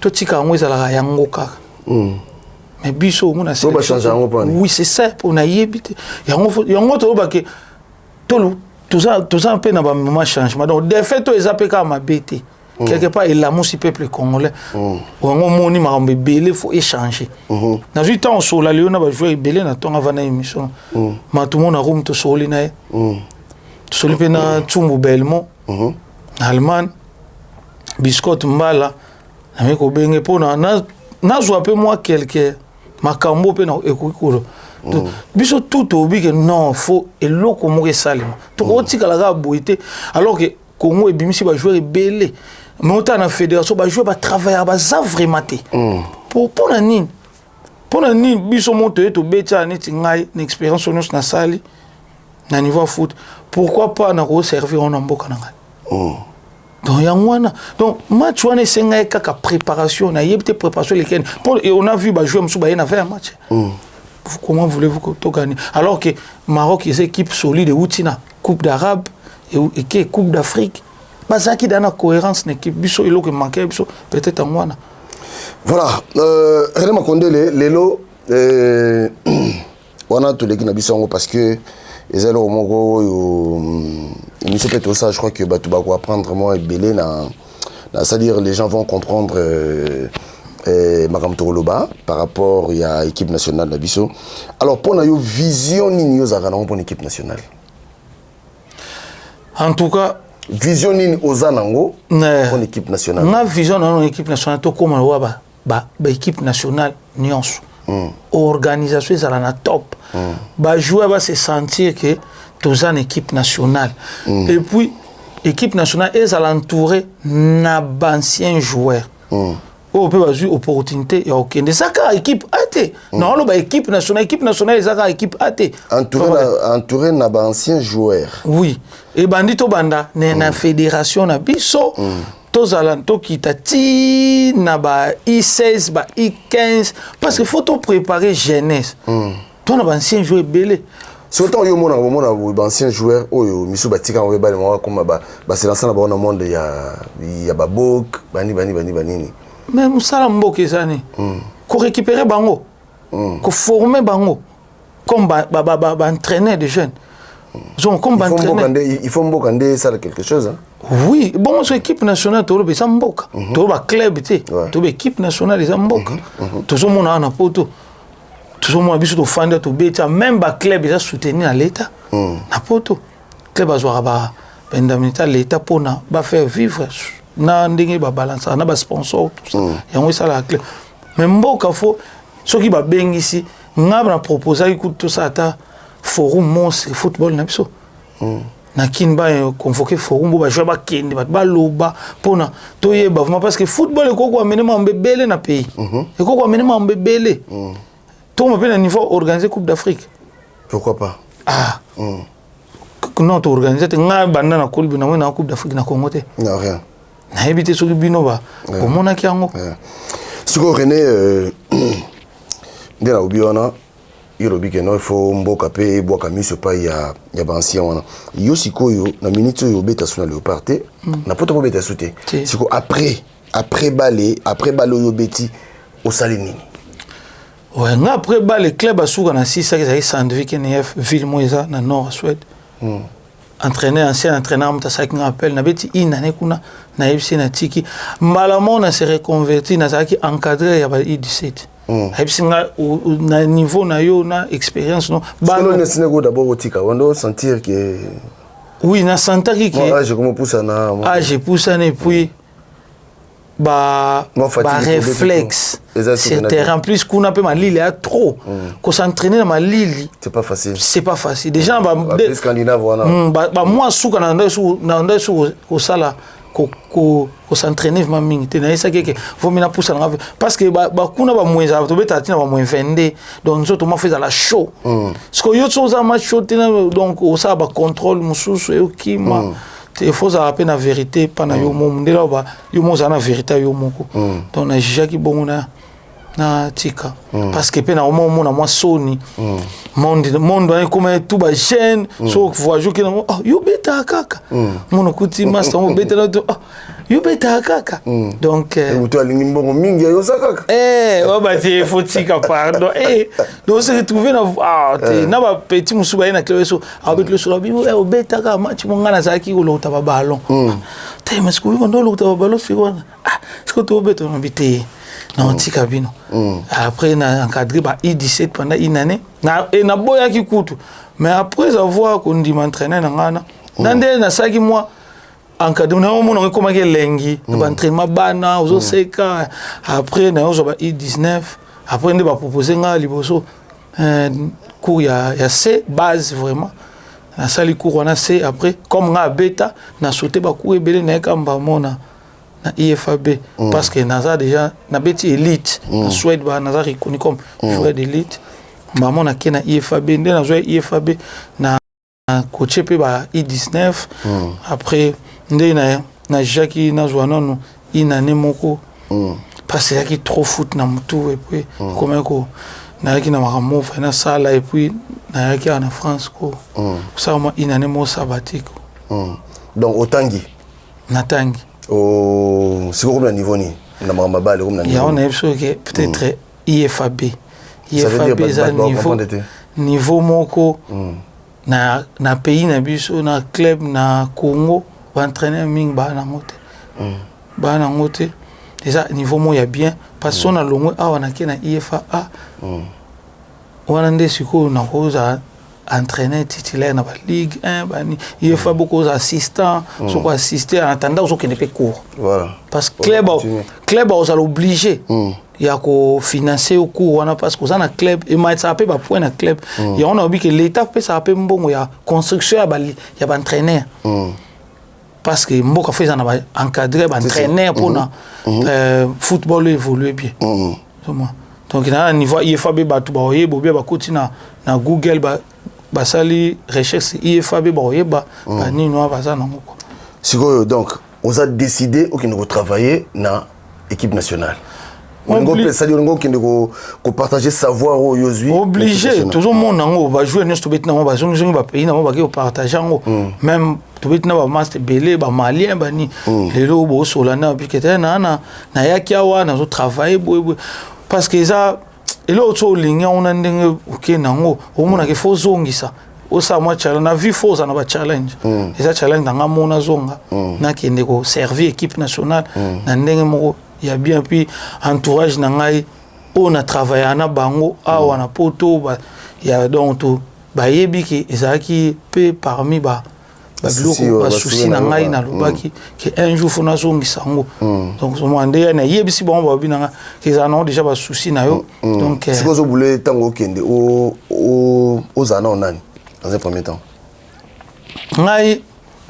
to tika ngweza la yango kaka mais biso mona sélection oui c'est ça pour na yebite yango to ba ke tolo tout ça pe na ba moment changement donc des faits to ezapeka ma bête quelque part il a mon peuple congolais on moni makambe belé faut échanger na ju temps so la leona ba jouer belé na tonga vana émission ma tout monde a room to soli na to soli pe na Tsumbu Belmont Allemagne biscotte mbala na meko benge pona na zo pe moi quelque makambo pe na ekukuro biso tout obi que non faut eloko mo ke salima to otika la ga boité alors que Congo et bimisi ba jouer belé mais on a fédération ba jouer ba travailler ba za vraiment té pour na nini biso monte to beta neti ngai na expérience on na sali na niveau foot pourquoi pas na ko servir on mboka na ngai donc yangwana donc match wana senga kaka préparation na yebite préparation lesquelles et on a vu ba jouer msuba na faire match comment voulez-vous que to gagner alors que Maroc est équipe solide outina coupe d'arabe et qui coupe d'Afrique bazaki dans la cohérence l'équipe biso elo que manquait biso peut-être en wana. Voilà, René Makonde lelo wana to leki na biso parce que ezalo moko il me fait tout ça, je crois que tu vas apprendre moi et belé c'est-à-dire les gens vont comprendre Makam Toroloba par rapport à l'équipe nationale de Bisso. Alors pour nous vision ni nous avons pour l'équipe nationale. En tout cas vision ni ozanango pour l'équipe nationale. Na vision dans l'équipe nationale to comme ba équipe nationale nyonso. Organisation est na top. Ba joueur va se sentir que tous en équipe nationale. Et puis l'équipe nationale est entourée d'anciens joueurs. On peut avoir une opportunité et aucun de ça équipe AT. Non, l'équipe nationale est ça équipe AT. Entouré d'anciens joueurs. Oui. Et bandito banda na fédération na biso tous alentours qui tati na ba I16 ba I15 parce qu'il faut tout préparer jeunesse. Toi na anciens joueurs belé. Surtout yo mona anciens joueurs oyo misu batika on ba le comme ba c'est dans ça na monde il y a babok bani mais musala mboke zani ko récupérer bango ko former bango comme ba entraîner des jeunes donc comme entraîner il faut mbokande ça quelque chose hein? Oui bon sur équipe nationale to be samboka to ba club té to be équipe nationale les mboka to zo mona na poto to zo mona biso to fanda to beta même ba club ils a soutenir l'état na poto club azwa ba pendamita l'état pona ba faire vivre na ndenge ba balance na ba sponsor tout ça yango ça la clé mais mboka fo soki ba bengisi ngaba na proposer tout ça ta forum monstre football na biso na kinba convoquer forum ba jouer ba kende ba loba pona to yeba vraiment parce que football ko ko amener mbebele na pays et ko amener mbebele to m'appelle à niveau organiser coupe d'Afrique pourquoi pas non to organiser ngaba na kolbi na coupe d'Afrique na Congo te non rien na habité sur binoba pour mon akiango siko René ndela ubiona yolobi que non il faut mboka pe boka miso pa ya bancien wana yo sikoyo na minute yo beta suna Léopard te na poto po beta souté siko après balé yo beti au salinini ouais nga après balé club asuka na 6 ça qui Sandvik NF ville moisa na nord Suède ancien entraîneur mtasaki ngappel na beti inane kuna na FC na tiki malamon na se reconverti na saki encadré ya ba I17 FC na niveau na yo na expérience non ba non ne go d'abord tika on doit sentir que oui na sentir que je comme pousse na je pousse et puis ba réflexe c'est en plus qu'on a peu malili a trop qu'on s'entraîner dans malili c'est pas facile déjà ba scandinave wana ba moi souka na ndesu ko sala ko s'entraîner vraiment mingi te na ça que faut mina poussa na parce que ba kuna ba moins to beta tina ba moins 22 donc zo to ma fait la show parce que yo so za match show donc au ça ba contrôle mususu et okima il faut ça rappeler la vérité pendant yo mom ndela ba yo mo za na vérité yo moko donc na jaki bongo na tika parce que pena au moment na moi soni monde comme tout ba jeune so voyou que yo beta kaka mon kuti master mo beta yo beta kaka donc to alingi mbongo mingi yo sakaka on ba te faut tika pardon donc se retrouver na ba petit musuba na clé so avec le sur bi o beta ka match mo ngana zaki ko lota ba ballon te mas ko ndo lota ba ballon fi wana ce que to beta on bité non tika bino après na encadré ba I17 pendant une année na boya ki kutu mais après avoir qu'on dit m'entraîner na ngana nande na saki moi encadré na mo na comment que lengi ba entraînement bana ozo seka après na ozo ba I19 après on va proposer nga liboso cours ya C base vraiment na sali cours on a C après comme nga bêta na sauter ba cours ebele na kamba mona na IFAB parce que naza déjà na beti élite en Suède ba naza reconnu comme joueur d'élite ba mona ke na IFAB ndé na joueur IFAB na coaché pe ba I19 après ndé na Jackie na Joanano inane moko parce que qui trop foot na mutu et puis comme ko na qui na maramo na sala et puis na qui en France ko ça moi inane mo sabbatique donc Otangi natangi oh si comme na niveau ni na mama bale comme na niveau ya on a peut-être IFAB za niveau moko na pays na biso na club na Congo va entraîner ming ba na ngote déjà niveau mo ya bien parce qu'on a longo awa na kena IFA wana nde siko na koza entraîneur titulaire na ba Ligue 1 bani IFA beaucoup assistant so ko assister en attendant so kene pe cours voilà parce que club aux obligé ya ko financer au cours wana parce que ça na club et ma ça peut ba point na club ya on a oublié que l'état peut ça peut mbongo ya construction ya ba entraîneur parce que mboka fait ça na encadrer ba entraîneur pour na football évoluer bien donc il y a un niveau IFAB batu ba oyebo bien ba kotina na Google ba sali recherche IFAB ba oyeba ba ni no ba ça nango quoi sikoyo donc on a décidé au nous travailler na équipe nationale on go sali on go kende ko partager savoir au yozui obligé tout le monde nango ba jouer nesto betina ba zongi ba pays na ba ke partager ngo même tout betina ba master belé ba malien ba ni lelo bo solana bikete na yaki awa na zo travailler parce que ça et l'autre ligne on a ndenge OK nango o mona ke fo zongisa o sa moi challenge na vie fo na ba challenge et ça challenge nga mona zonga na kende ko servir équipe nationale na ndenge moko ya bien puis entourage na ngai on a travaillé na bango awa na poto ba ya donc to ba yebi ki ezaki pe parmi ba biloko ba souci na ngai na lobaki que un jour fona zongisa ngo donc so mo ande na yebisi bon ba binanga que ça non déjà ba souci na yo donc c'est quoi zo boulé tango kende o zana onani dans un premier temps ngai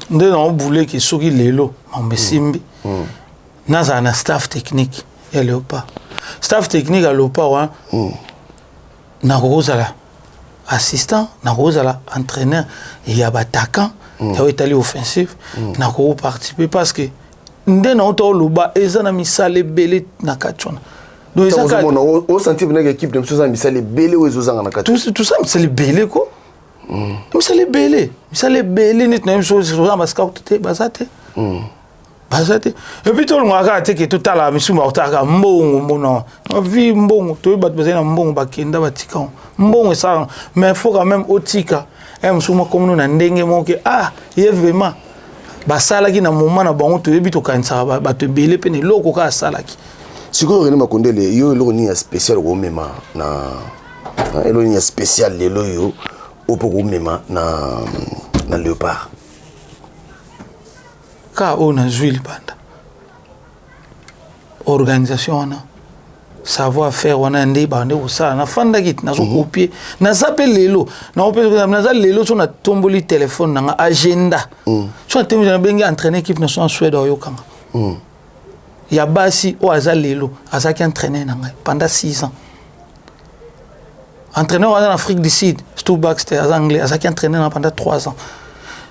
nde na boulé que soki lelo mambesimbi naza na staff technique ya Léopard staff technique à Léopard na kozala assistant na kozala entraîneur et ya attaquant ya itali offensif na ko participer parce que nde na auto loba ezana misale belé na kachona donc ezaka on sentir une équipe de choses misale belé ou ezozanga na kachona tout ça misale belé ko misale belé net na même chose sur ma scout te bazate bazate et puis tout le monde a été tout à la mission otaka mbongo mbona vie mbongo to bat bazena mbongo bakenda batika mbongo ça mais faut quand même otika msuma comme na ndenge moke ye vraiment basalaki na moment na bango to yebi to kanisa ba te belé pe ne loko ka salaki siko René Makondele yo loko ni spécial ko mema na elo ni spécial lelo yo opo ko mema na Léopard ka on a joué le banda organisation na savoir faire wana ndé bande ko ça na fanda kit na so copier na zappel lelo na opé na za lelo so na tomboli téléphone na agenda so na temu na bengi entraîner équipe nationale Suède yo kanga ya basi o aza lelo azaki entraîner na ngai pendant 6 ans entraîneur en Afrique du Sud Stu Baxter az anglais azaki entraîner pendant 3 ans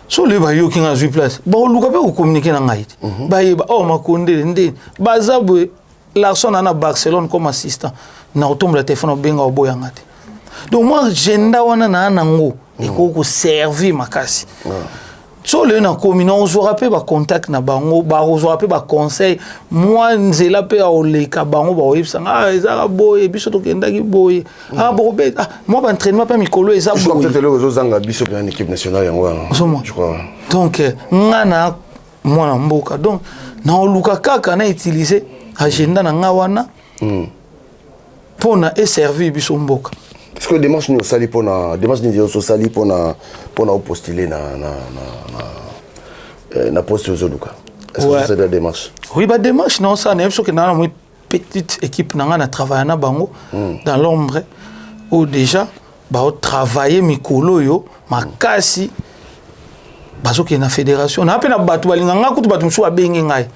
so le ba yo kinga zu place ba luka pe ko communiquer na ngai ba yeba Makondele ndé bazabwe Larson à Barcelone comme assistant na otombe le téléphone benga oboyanga te donc moi agenda wana na nango et ko servir makasi so le na komina on se rappelle ba contact na bango ba on se rappelle ba conseil moi nzela pe a oleka bango ba oyebsanga ezaka boye biso to kenda ki boye bobe moi ba entraînement pa mikolo eza boye je crois peut-être le zanga biso pe en équipe nationale yango je crois donc ngana moi na mboka donc na oluka kaka na utiliser agenda na nga wana pona et servir biso mboka parce que démarche ni osali pona démarche ni osali pona postuler na poste aux Oluka est-ce que c'est la démarche oui ba démarche non ça n'est que na moi petite équipe na nga na travailler na bango dans l'ombre ou déjà ba travailler mikolo yo makasi bazo ke na fédération na pe na batu balinga nga kutu batu msu abengi ngai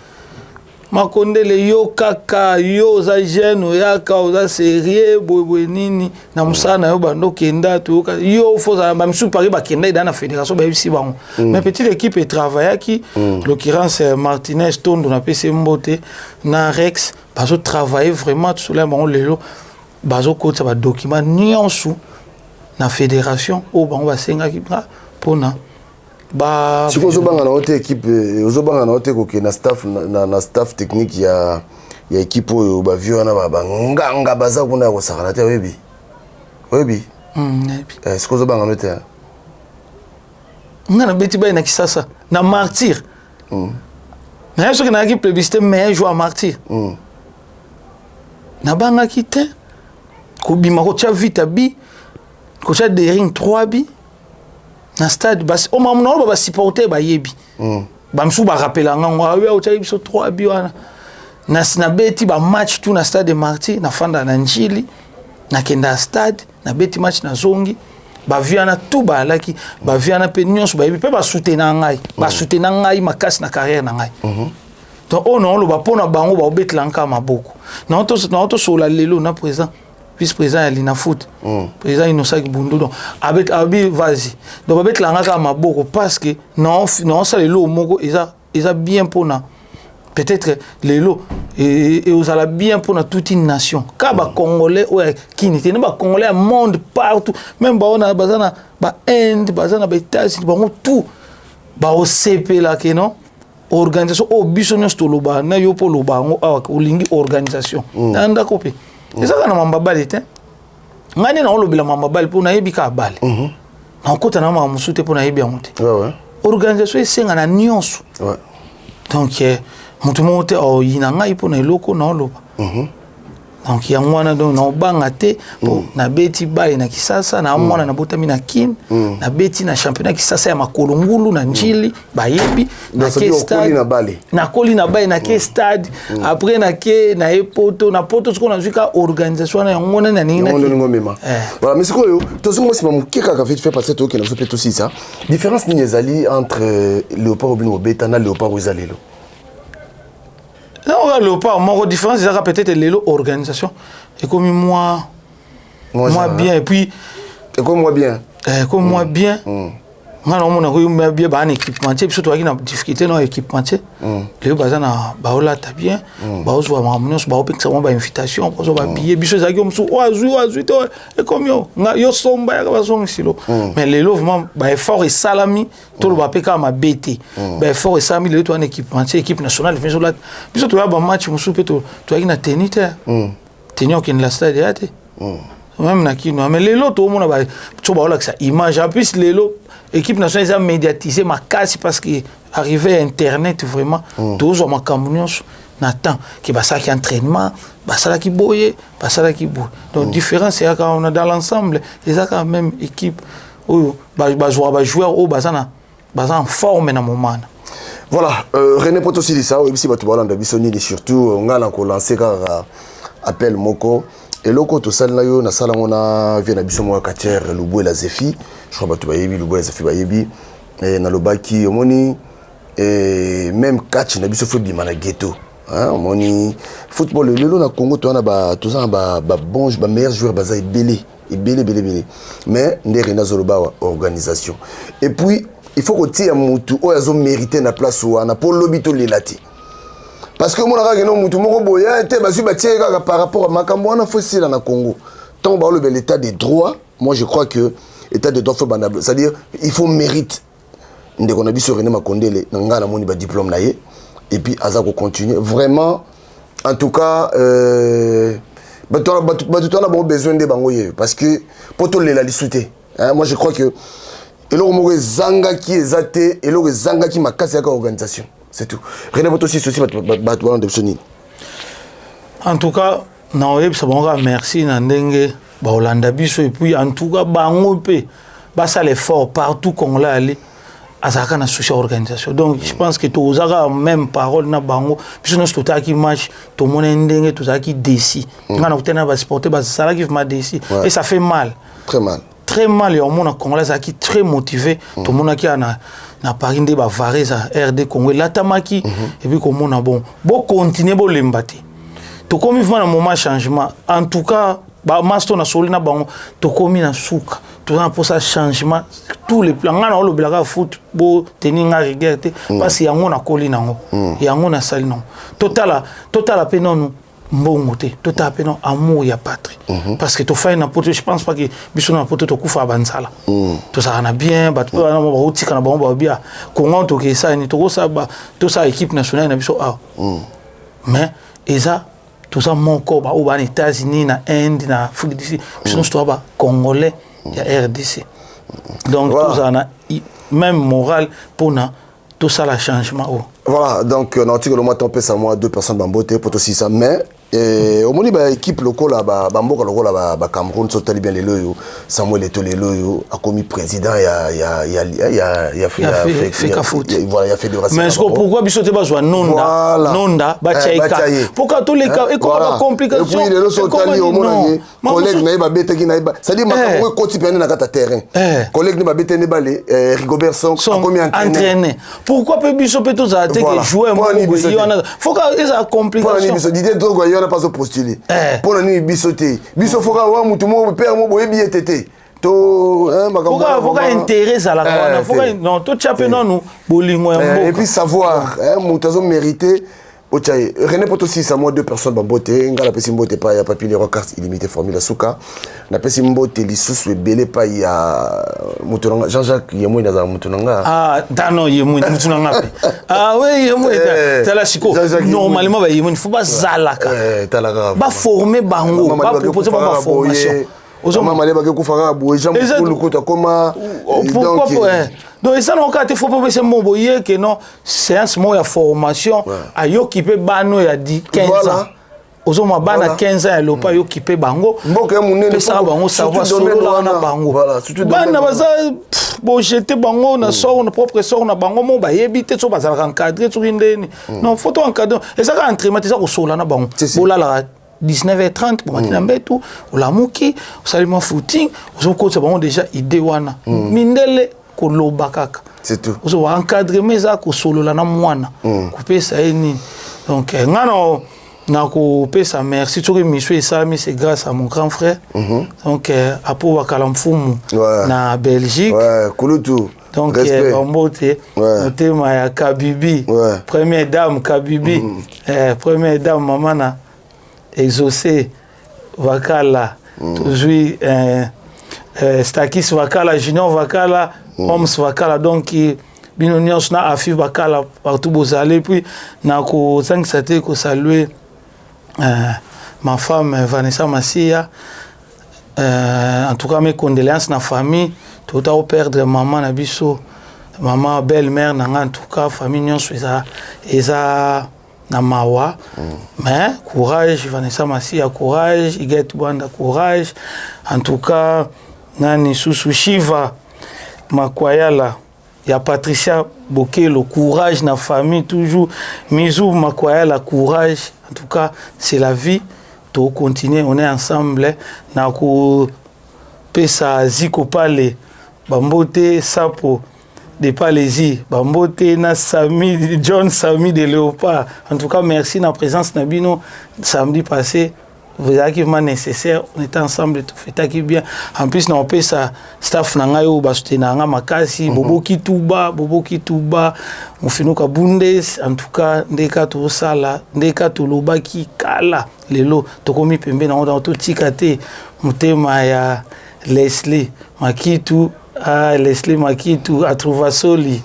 Makondele yo kaka yo za jeune yaka oza sérieux boy nini na musana yo bando kenda to yo faut ça ba msu pari ba kenda dans la fédération ba ici bango mais petite équipe et travailler qui l'occurrence Martinez Tondo na PC Mbote na Rex bazo travailler vraiment sur les bango lelo bazo ko ça ba document nyonso na fédération o bango ba senga ki pona ba si ozobanga na ote équipe ozobanga na ote koke na staff technique ya équipe oyo ba vieux na ba nganga baza kuna ko sakana te webi est-ce que ozobanga na ote ngana beti bay na kisasa na martyr na yeso na équipe plébiscité meilleur joueur martyr na banga kité ko bima ko tia vite bi ko tia de ring 3 bi na stade bas o mamuno ba supporter ba yebi ba msu ba rappela ngwa o tia biso 3 bi wana na beti ba match tout na stade de Martyr na fanda na njili na kenda stade na beti match na zongi ba viana tout ba laki ba viana pe nyonso ba yebi pe ba soutenir ngai makasi na carrière na ngai donc on lo ba pona bango ba obetla nka maboko na auto sola lelo na président vice-président ya Lina Foot président Inosaki Bundu donc abi vas-y donc ba betla nka maboko parce que non ça lelo moko eza bien pona peut-être lelo et osala bien pona toute une nation ka ba congolais ou kini te ba congolais à monde partout même ba on a bazana ba Inde bazana ba États-Unis ba tout ba o CP là que non organisation au business to loba na yo po loba ngo olingi organisation anda kope eza kana mambabali te ngani na olobela mambabali po na yebika bale na kota na mamusute po na yebi amonte organisation esenga na nyonso donc mutu mote o yina ngai po na eloko na oloba donc ya mwana donc na obanga te po na beti bale na kisasa na mwana na botami na kin na beti na championnat kisasa ya makolo ngulu na njili bayebi na ke stade na koli na bale na ke stade après na ke na epoto na poto siko na zika organisation na ngona na nini na ngomema voilà mais sikoyo to siko mo mukeka ka fait passer to ke na so peto si ça différence ni ezali entre Léopard Obino Beta na Léopard Ozalelo. Non, Léopard, mon différence, c'est peut-être l'organisation. Et comme moi bien, et puis. Et comme moi bien. Comme moi bien. Moi, on a bien un équipementier, puis surtout, il y a une difficulté dans l'équipementier. Les bazana, baola, t'as bien. Baozo, mamounos, baopek, ça m'a invitation, baozo, billet, bicho, ça gueule, msou, et comme yo somba, ya bazon, silo. Mais les lots, effort et salami, tout le bapeka m'a bêté. Effort et salami, le tout un équipementier, équipe nationale, puis surtout, il y a un match, msou, tu as une tenite, tenir qui ne la stade, même na kino, mais les lots, tout le monde a tout le ça image, en plus, les lots, l'équipe nationale a médiatisé ma casse parce qu'arrivé à Internet, vraiment, tous ma camions n'attend que ça qui entraînement, ça qui boye, ça qui boue. Donc, différence, c'est quand on a dans l'ensemble, ils ont quand même équipe, où joueur, où en forme dans moment. Voilà, René Potossi dit ça, aussi, tu vois, on surtout, on a lancé car appel Moko. Et loko to sal na yo na sala ngona vient na biso mo Kater Lubwe la Zefi je crois tu bayebi Lubwe la Zefi bayebi et na lobaki omoni et même catch na biso fo bima na ghetto hein omoni football lelo na Congo to na ba to ça ba bon ba meilleur joueur baza belé mais ndere na zoloba organisation et puis il faut que tia mutu o yazo mériter na place wana pour lobito lelati. Parce que mon argent non mutu moko boya était basu batie par rapport à makambo wana fossile na Congo. Tant ba le l'état des droits, moi je crois que l'état des droits faut banable, c'est-à-dire il faut mérite. Ndeko na biso René Makondele nga na moni ba diplôme na ye et puis aza ko continuer vraiment en tout cas tu as besoin de bango ye parce que pour to lela lisouté. Moi je crois que eloko moko zanga ki ezate eloko zanga ki makasi ya organisation. C'est tout. René Potossi aussi en tout cas, merci Nandenge, Baolanda Biso et puis en tout cas, bango pe, ça l'effort partout qu'on l'a allé, à sa social organisation. Donc je pense que tout ça même parole na bango, puis nous tout qui match, tout le monde Ndenge, tout ça qui décide. On a obtenu va supporter, ça qui m'a décidé et ça fait mal. Très mal. Très mal, il y a un monde congolais qui est très motivé, tout le monde qui a na Paris de Varese RD Congo la tamaki et puis comme on a bon continuer bon lembate to comme il faut un moment changement en tout cas ba master na solina bango to comme na souka to na pour ça changement tous les plans ngana lo blaga foot bo teninga regerte parce yango na koli nango yango na sali non total pe non mbongo te tota pe non amour ya patrie parce que to fay na poto je pense pas que biso na poto to kufa banzala to ça na bien ba to na ba utika na ba bien Congo to ke ça ni to ça ba to ça équipe nationale na biso mais eza tout ça mon corps ba aux États-Unis na Inde na Afrique d'ici biso to ba congolais ya RDC donc tout ça na même moral pour na tout ça la changement voilà donc on a dit que le mois tempé ça moi 2 personnes bamboté pour aussi ça mais au moins bah équipe locale là bamboka locale bah Cameroun sauter bien les loyo Samuel Eto'o les loyo a commis président il a fait voilà il a fait de racisme mais pourquoi biso te besoin nonda ba chaika pourquoi tous les cas et comment complication et puis les autres sauter au moins collègue na ba bete ki na ba ça dit makambo ko tipene na kata terrain collègue ni ba bete ne balé Rigobert Song a commis entraîné pourquoi peut biso peut tous attaquer jouer moi faut que ça complication Didier Drogba on n'a pas postulé pour la nuit bisoté biso foka wa mutu mo père mo boye bietete to foka intérêt à la corona foka non to chapé non nous bolingo et puis savoir mutu zo mérité Ochaye René Potosi ça moi 2 personnes bamboté ngala pesi mbote pa ya papier les carte illimité formule suka na pesi mbote lisusu ebele pa ya mutunanga Jean-Jacques Yemwe na mutunanga dano Yemwe mutunanga oui Yemwe tala siko normalement ba Yemwe faut pas zalaka talaka ba former bango ba proposer ba formation maman les bagues kufanga boye Jean Boulou kota koma donc ça non quand il faut pas c'est mon boye que non séance moi ya formation a yo qui peut bano ya 15 ans ozoma bana 15 ans lo pa yo qui peut bango mboka munene ça bango savoir solo na bango voilà surtout bana baza bo jeter bango na sort na propre sort na bango mo ba yebite so bazala encadrer sur indeni non faut encadrer et ça quand entraînement ça ko sola na bango bola la 19h30 pour matina mbetu olamuki osalima footing ozokosa bango déjà idée wana mindele koloba kaka c'est tout ozo encadrer mais ça ko solola na mwana kopesa eni donc ngano na kopesa merci tout monsieur Sami c'est grâce à mon grand frère donc apo bakala mfumu na Belgique kulutu donc Bambote tema ya Kabibi première dame Kabibi première dame mamana exaucé Vakala toujours Stakis Vakala Junior Vakala Homs Vakala donc binonions na Afif Vakala partout bozalé puis na ko 5 saté ko saluer ma femme Vanessa Massia en tout cas mes condoléances na famille tout à perdre maman na biso maman belle-mère na en tout cas famille nyons eza na mawa mais courage Vanessa Massia courage Iget Bwanda courage en tout cas nani Susu Shiva Makwayala ya Patricia Bokelo courage na famille toujours Mizu Makwayala courage en tout cas c'est la vie to continuer on est ensemble na ko pesa ziko pale Bambote Sapo de Palésie, Bambote na Sami, John Sami de Léopard. En tout cas, merci de la présence Nabino samedi passé. Vous avez vraiment nécessaire. On était ensemble, tout fait qui bien. En plus, on peut ça staff nangayo basute nanga makasi, bobo kituba, on fait nous kabundes. En tout cas, ndeka to sala, ndeka to lobaki kala lelo. Tokomi pembe na onda to tikate mutema ya Leslie Makitu. Leslie Makitu a trouvé soli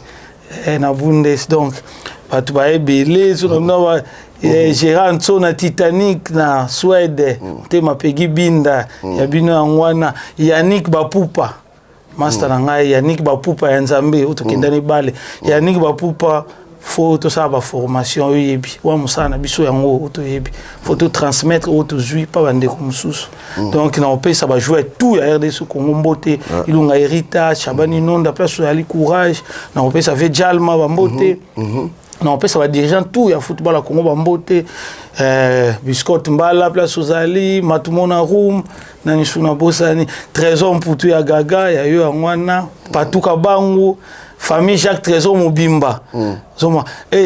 na Bundes donc batu ba ebele so na Gérard so na Titanic na Suède te mapegi binda ya bino ngwana Yannick Bapupa master na ngai Yannick Bapupa ya Nzambe otokendani bale Yannick Bapupa faut tout ça ba formation yebi wa musana biso yango to yebi faut tout transmettre auto zui pa bande comme sous donc na opé ça va jouer tout à RDC Congo mbote ilunga héritage Chabani Nonda place ali courage na opé ça veut Jalma bambote na opé ça va dirigeant tout ya football à Congo bambote Biscott Mbala place Ozali Matumona Room nani suna bosani trésor pour tout ya Gaga ya yo ngwana patuka bango famille Jacques Trésor Mobimba zoma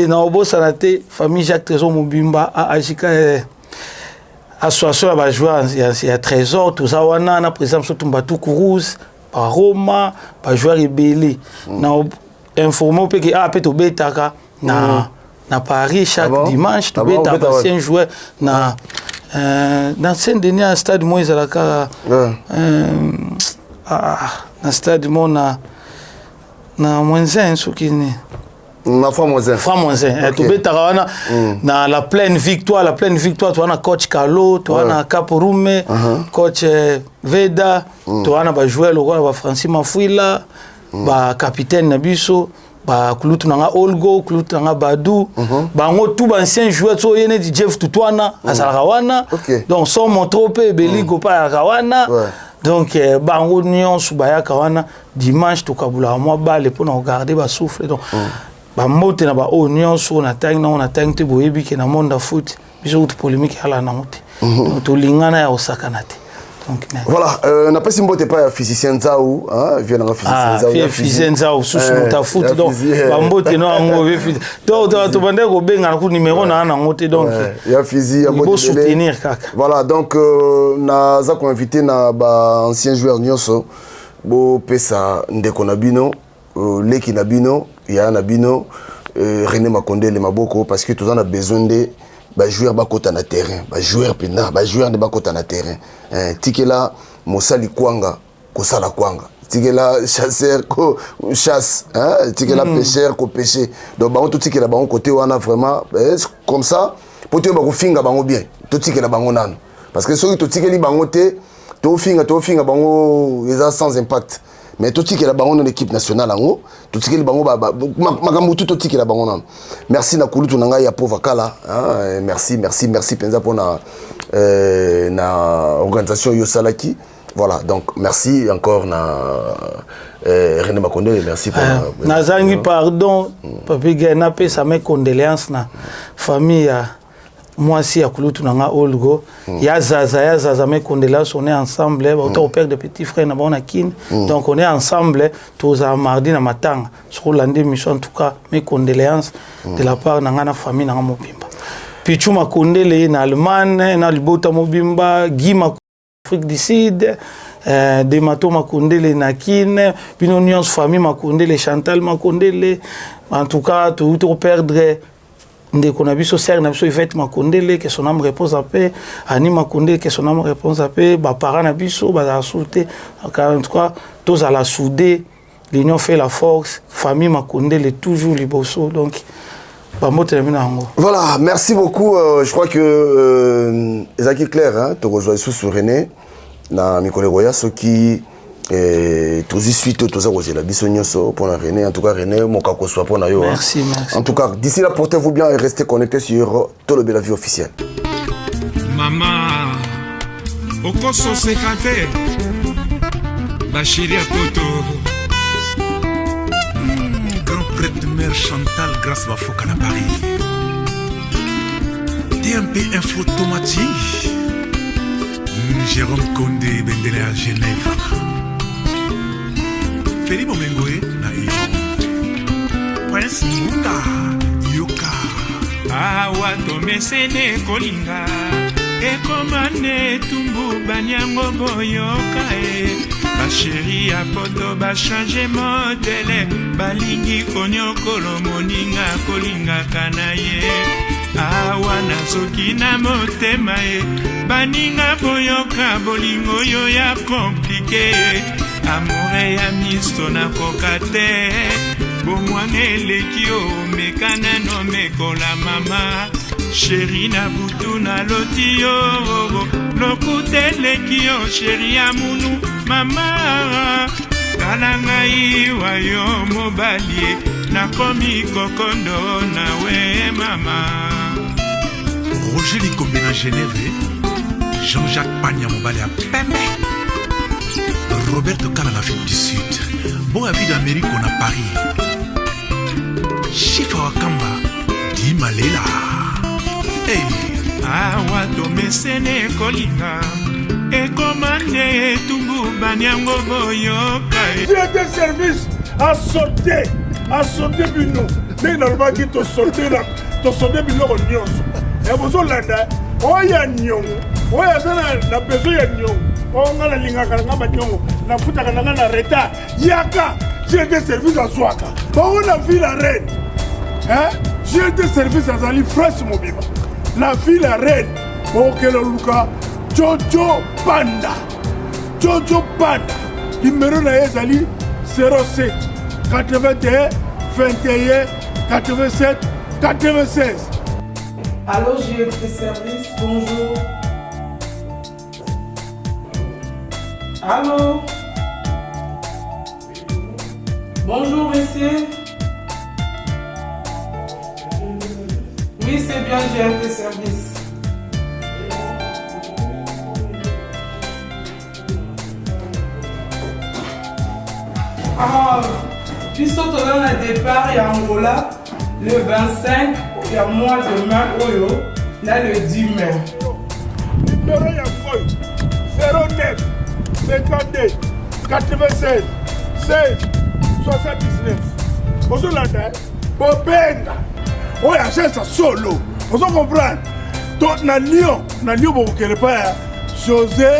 na obosa te famille Jacques Trésor Mobimba a ajika association ba joueur ya Trésor tout ça wana na président surtout Mbatu Kourous par Roma ba joueur ebele na informer pe que peut to betaka na Paris chaque dimanche to beta ancien joueur na Dans Saint-Denis, un stade moi ezalaka un stade moi na Mwenzen sokini. Na Framonzin. Framonzin. Tu betaka wana na la pleine victoire tu wana coach Carlo, tu wana Kaporume, coach Veda, tu wana ba joueur lokola ba Francis Mafuila, ba capitaine Nabiso, ba Kulutu nanga Olgo, Kulutu nanga Badou, bango tout ba ancien joueur so yene di Jeff Tutwana, azalaka wana. Donc son montrope Beligo pa wana. Donc bango nyonso bayaka wana dimanche to kabula moi balle pour regarder ba souffle donc ba mote na ba nyonso na tang te boyebi ke na monde foot biso tout polémique ala na mote donc to lingana ya osakana te. Donc voilà, n'a pas si mbote pas physicien Nzao, hein, vient dans physicien Nzao sous ta foot donc ba mbote no ngove to bande ko benga ko numéro na ngote donc ya physique ya mbote soutenir kaka. Voilà, donc na za ko invité na ba ancien joueur nyonso bo pesa ndeko na bino leki na bino ya na bino René Makonde le maboko parce que tous on a besoin de ba joueur ba kota na terrain ba joueur pena ba joueur de ba kota na terrain tikela mosali kwanga ko sala kwanga tikela chasseur ko chasse hein tikela pêcheur ko pêcher donc ba on tout tikela ba on côté wana vraiment comme ça pour te ba ko finga bango bien tout tikela bango nano parce que ceux qui tout tikeli bango te to finga bango ils sans impact. Mais tout ce qui est dans l'équipe nationale, tout ce qui est dans la bango. Merci na kulu tunanga ya povakala, merci penza pour na organisation Yosalaki. Voilà, donc merci encore na René Makonde, merci pour Nazangi pardon, papi Gena pe sa mes condoléances na famille moi aussi à Kulutu nanga Olgo ya zaza mes condoléances on est ensemble au père de petit frère na bona kin donc on est ensemble tous à mardi na matanga sur l'année mission en tout cas mes condoléances de la part nanga na famille nanga mobimba Pichu Makondele na Allemagne na Libota mobimba Gima Afrique du Sud de Mato Makondele na kin puis nos famille Makondele Chantal Makondele en tout cas tout perdre ndeko na biso ser na biso Yvette Makondele que son âme repose en paix, Annie Makondele que son âme repose en paix, ba parents na biso ba souté en tout cas tous à la soudée l'union fait la force famille Makondele toujours liboso donc ba mote na binango. Voilà, merci beaucoup je crois que Ezaki clair hein te rejoins sous René na mikole goya ce qui tous y suite tous à la bisognoso pour la René en tout cas René mon kako soit pour nayo. Merci. En tout cas d'ici là portez-vous bien et restez connectés sur Tolo Bella Vie officielle. Maman okoso sekate Bachiri Apoto grand prêtre mère Chantal grâce à Foka à Paris TMP Info automatique Jérôme Condé Bendele à Genève Feli Momengoe na iyo Prince Munga Yoka Awa tomesene kolinga Ekomane tumbu banyango boyoka Bachiri Apoto ba change modele Balingi konyokolo moninga kolinga kanaye Awa nazoki na motema Baninga boyoka bolingo yo ya komplike Amore ya misto na kokate Bomwane lekio mekana no mekola mama Chéri na butu na lotio Lokute lekio chéri ya munu mama Kalanga iwa yo mobalie Nakomi kokondo na we mama Roger Likombe na Genève Jean-Jacques Pagna mobali à Pembe Roberto Kala en Afrique du Sud. Bon avis d'Amérique on a Paris. Chifa Wakamba Di Malela. Hey. Awa tomesene kolinga. Ekomane tumbu banyango boyoka. Directeur service a sauté bino. Dès normalement qui te sauté là, te sauté bino au nyonso. Et vous on l'a oya nyongo. Oya sana na besoin ya nyongo. On a la ligne à Kalangabanyongo, na Futa Kalangana Reta, Yaka, j'ai des services à Swaka. On a vu la reine. Hein? J'ai des services à Zali France Mobiba. La ville la reine. bokele luka Jojo Panda. Jojo Panda. Numéro na ezali 07 81 21 87 96. Allô, JFT Service, bonjour. Allô? Bonjour, monsieur. Oui, c'est bien GFT Service. Ah, puis surtout dans le départ, il y a Angola, le 25, il y a mois de mai, Oyo, là le 10 mai. Numéro ya Foy 09 52 96 16 79. Bozolanda, Bobenga. Oh, ya cherche solo. Vous comprenez? Donc, na Lyon, vous ne pas José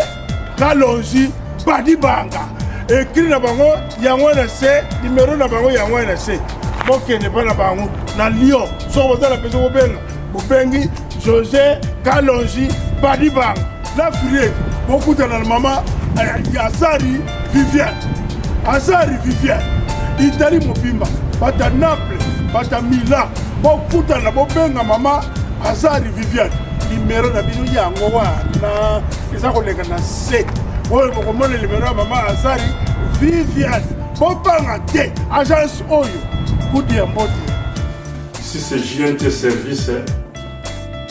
Kalonji Badibanga. Écrit na bango, yangwana C, numéro na bango yangwana C. Donc, il n'est pas na bango. Na Lyon, so vous avez la personne Bobenga. Bobengi, José Kalonji Badibanga. La fille, beaucoup de la maman, Azari Viviane. Azari Viviane. Italie Mobimba. Bata Naples, Bata Milan. Beaucoup de la Bobenga maman, Azari Viviane. Numéro na bino yango wana. Eza koleka na C. Oyo bokomona numéro ya maman Azari Viviane. Bobanga te, agence Oyo. Kudi ya mbote. Ici c'est JNT Service.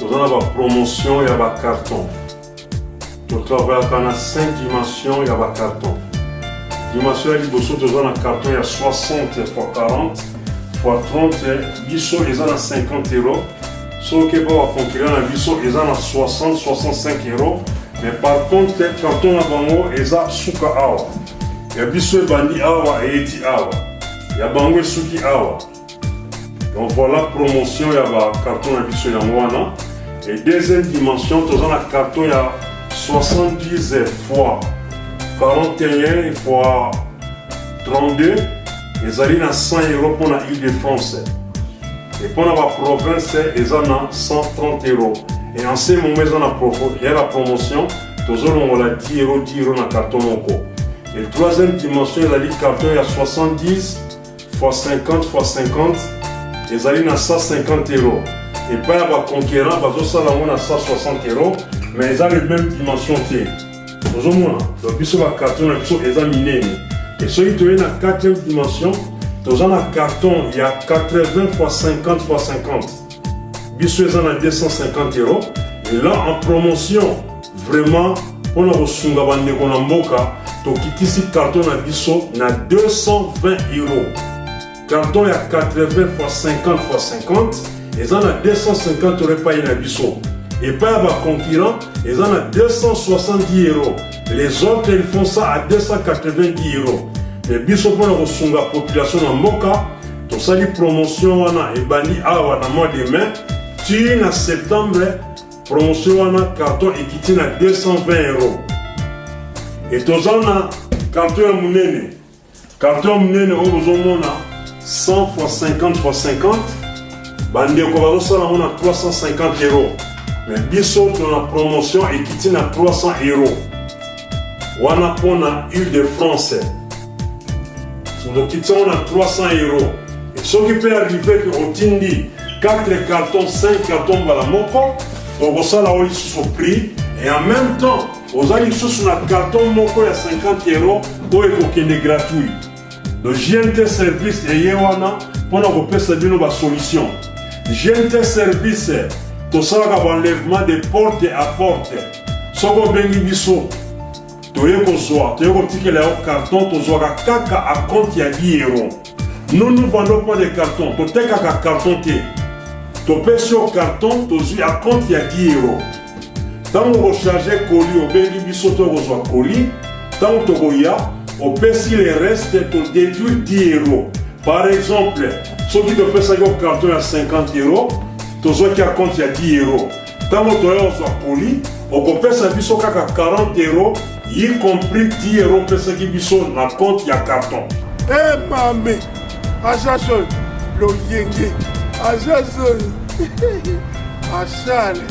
Nous avons la promotion, il y a un carton. Nous travaillons dans 5 dimensions, il y a un carton. Dimension, il y a un carton, il y a 60 x 40 x 30, biso, il y a 50 €. Ceux qui peuvent concurrenter un biso, il y a 60, 65 €. Mais par contre, le carton à bango, il y a souka awa. Il y a biso bandi awa et eti awa. Il y a bango suki awa. Donc voilà, promotion, il y a un carton à biso yangwana. Et deuxième dimension, nous avons un carton, il y a 70 fois 41 x 32. Ils arrivent à 100 € pour la Île-de-France. Et pour la province, ils ont 130 €. Et en ce moment, il y a la promotion, nous avons 10 €, 10 € dans le carton. Et troisième dimension, il y a le carton, il y a 70 x 50 x 50. Ils arrivent à 150 €. Et pas les conquérants, ils ont 160 €, mais ils ont les mêmes dimensions. Nous avons le carton, ils ont miné. Et ceux qui sont dans la 4e dimension, nous avons un carton, il y a 80 x 50 x 50. Ils ont 250 €. Et là, en promotion, vraiment, pour nous reçoit un moka, tu quittes ici carton à biso, na 220 €. Carton, il y a 80 x 50 x 50. Ils ont 250 € payés na biso. Et pas les concurrents, ils ont 270 €. Les autres, ils font ça à 290 €. Les biso pour la population en Moka, tout ça, les promotions, et bani awa, dans mois de mai, tu en septembre, promotion, carton et qui tient à 220 €. Et tout ça, carton à mounene. Carton à mounene, on a 100 x 50 x 50. Bande on a 350 €. Mais biso dans la promotion et qui tient à 300 €. On a pour la Île-de-France. Donc on a 300 €. Et ce qui peut arriver au Tindi, 4 cartons, 5 cartons à la moko, donc ça là ils sont pris. Et en même temps, aux alliés sur un carton moko à 50 € pour être gratuit. Donc GNT Service et Yewana pour nous repérer une solution. GNT Service, tout ça va enlèvement de porte à porte. Ce qu'on bénit biso, tu es que le carton, tu as kaka à compte il y a 10 €. Nous ne vendons pas de cartons, tu as kaka carton. Tu payes sur carton, tu as à compte il y a 10 €. Tant que vous rechargez colis, au bénit biso, tu reçois colis. Tant que tu as, au si les restes, tu déduis 10 €. Par exemple, ceux qui te font ça au carton à 50 €, tu as à compte il y a 10 €. Tant que tu as colis, on peut ça biso kaka 40 €, y compris 10 € pour ce qui biso na compte il y a carton. Eh mamé, Ajason, le yenge, Ajason, Achale.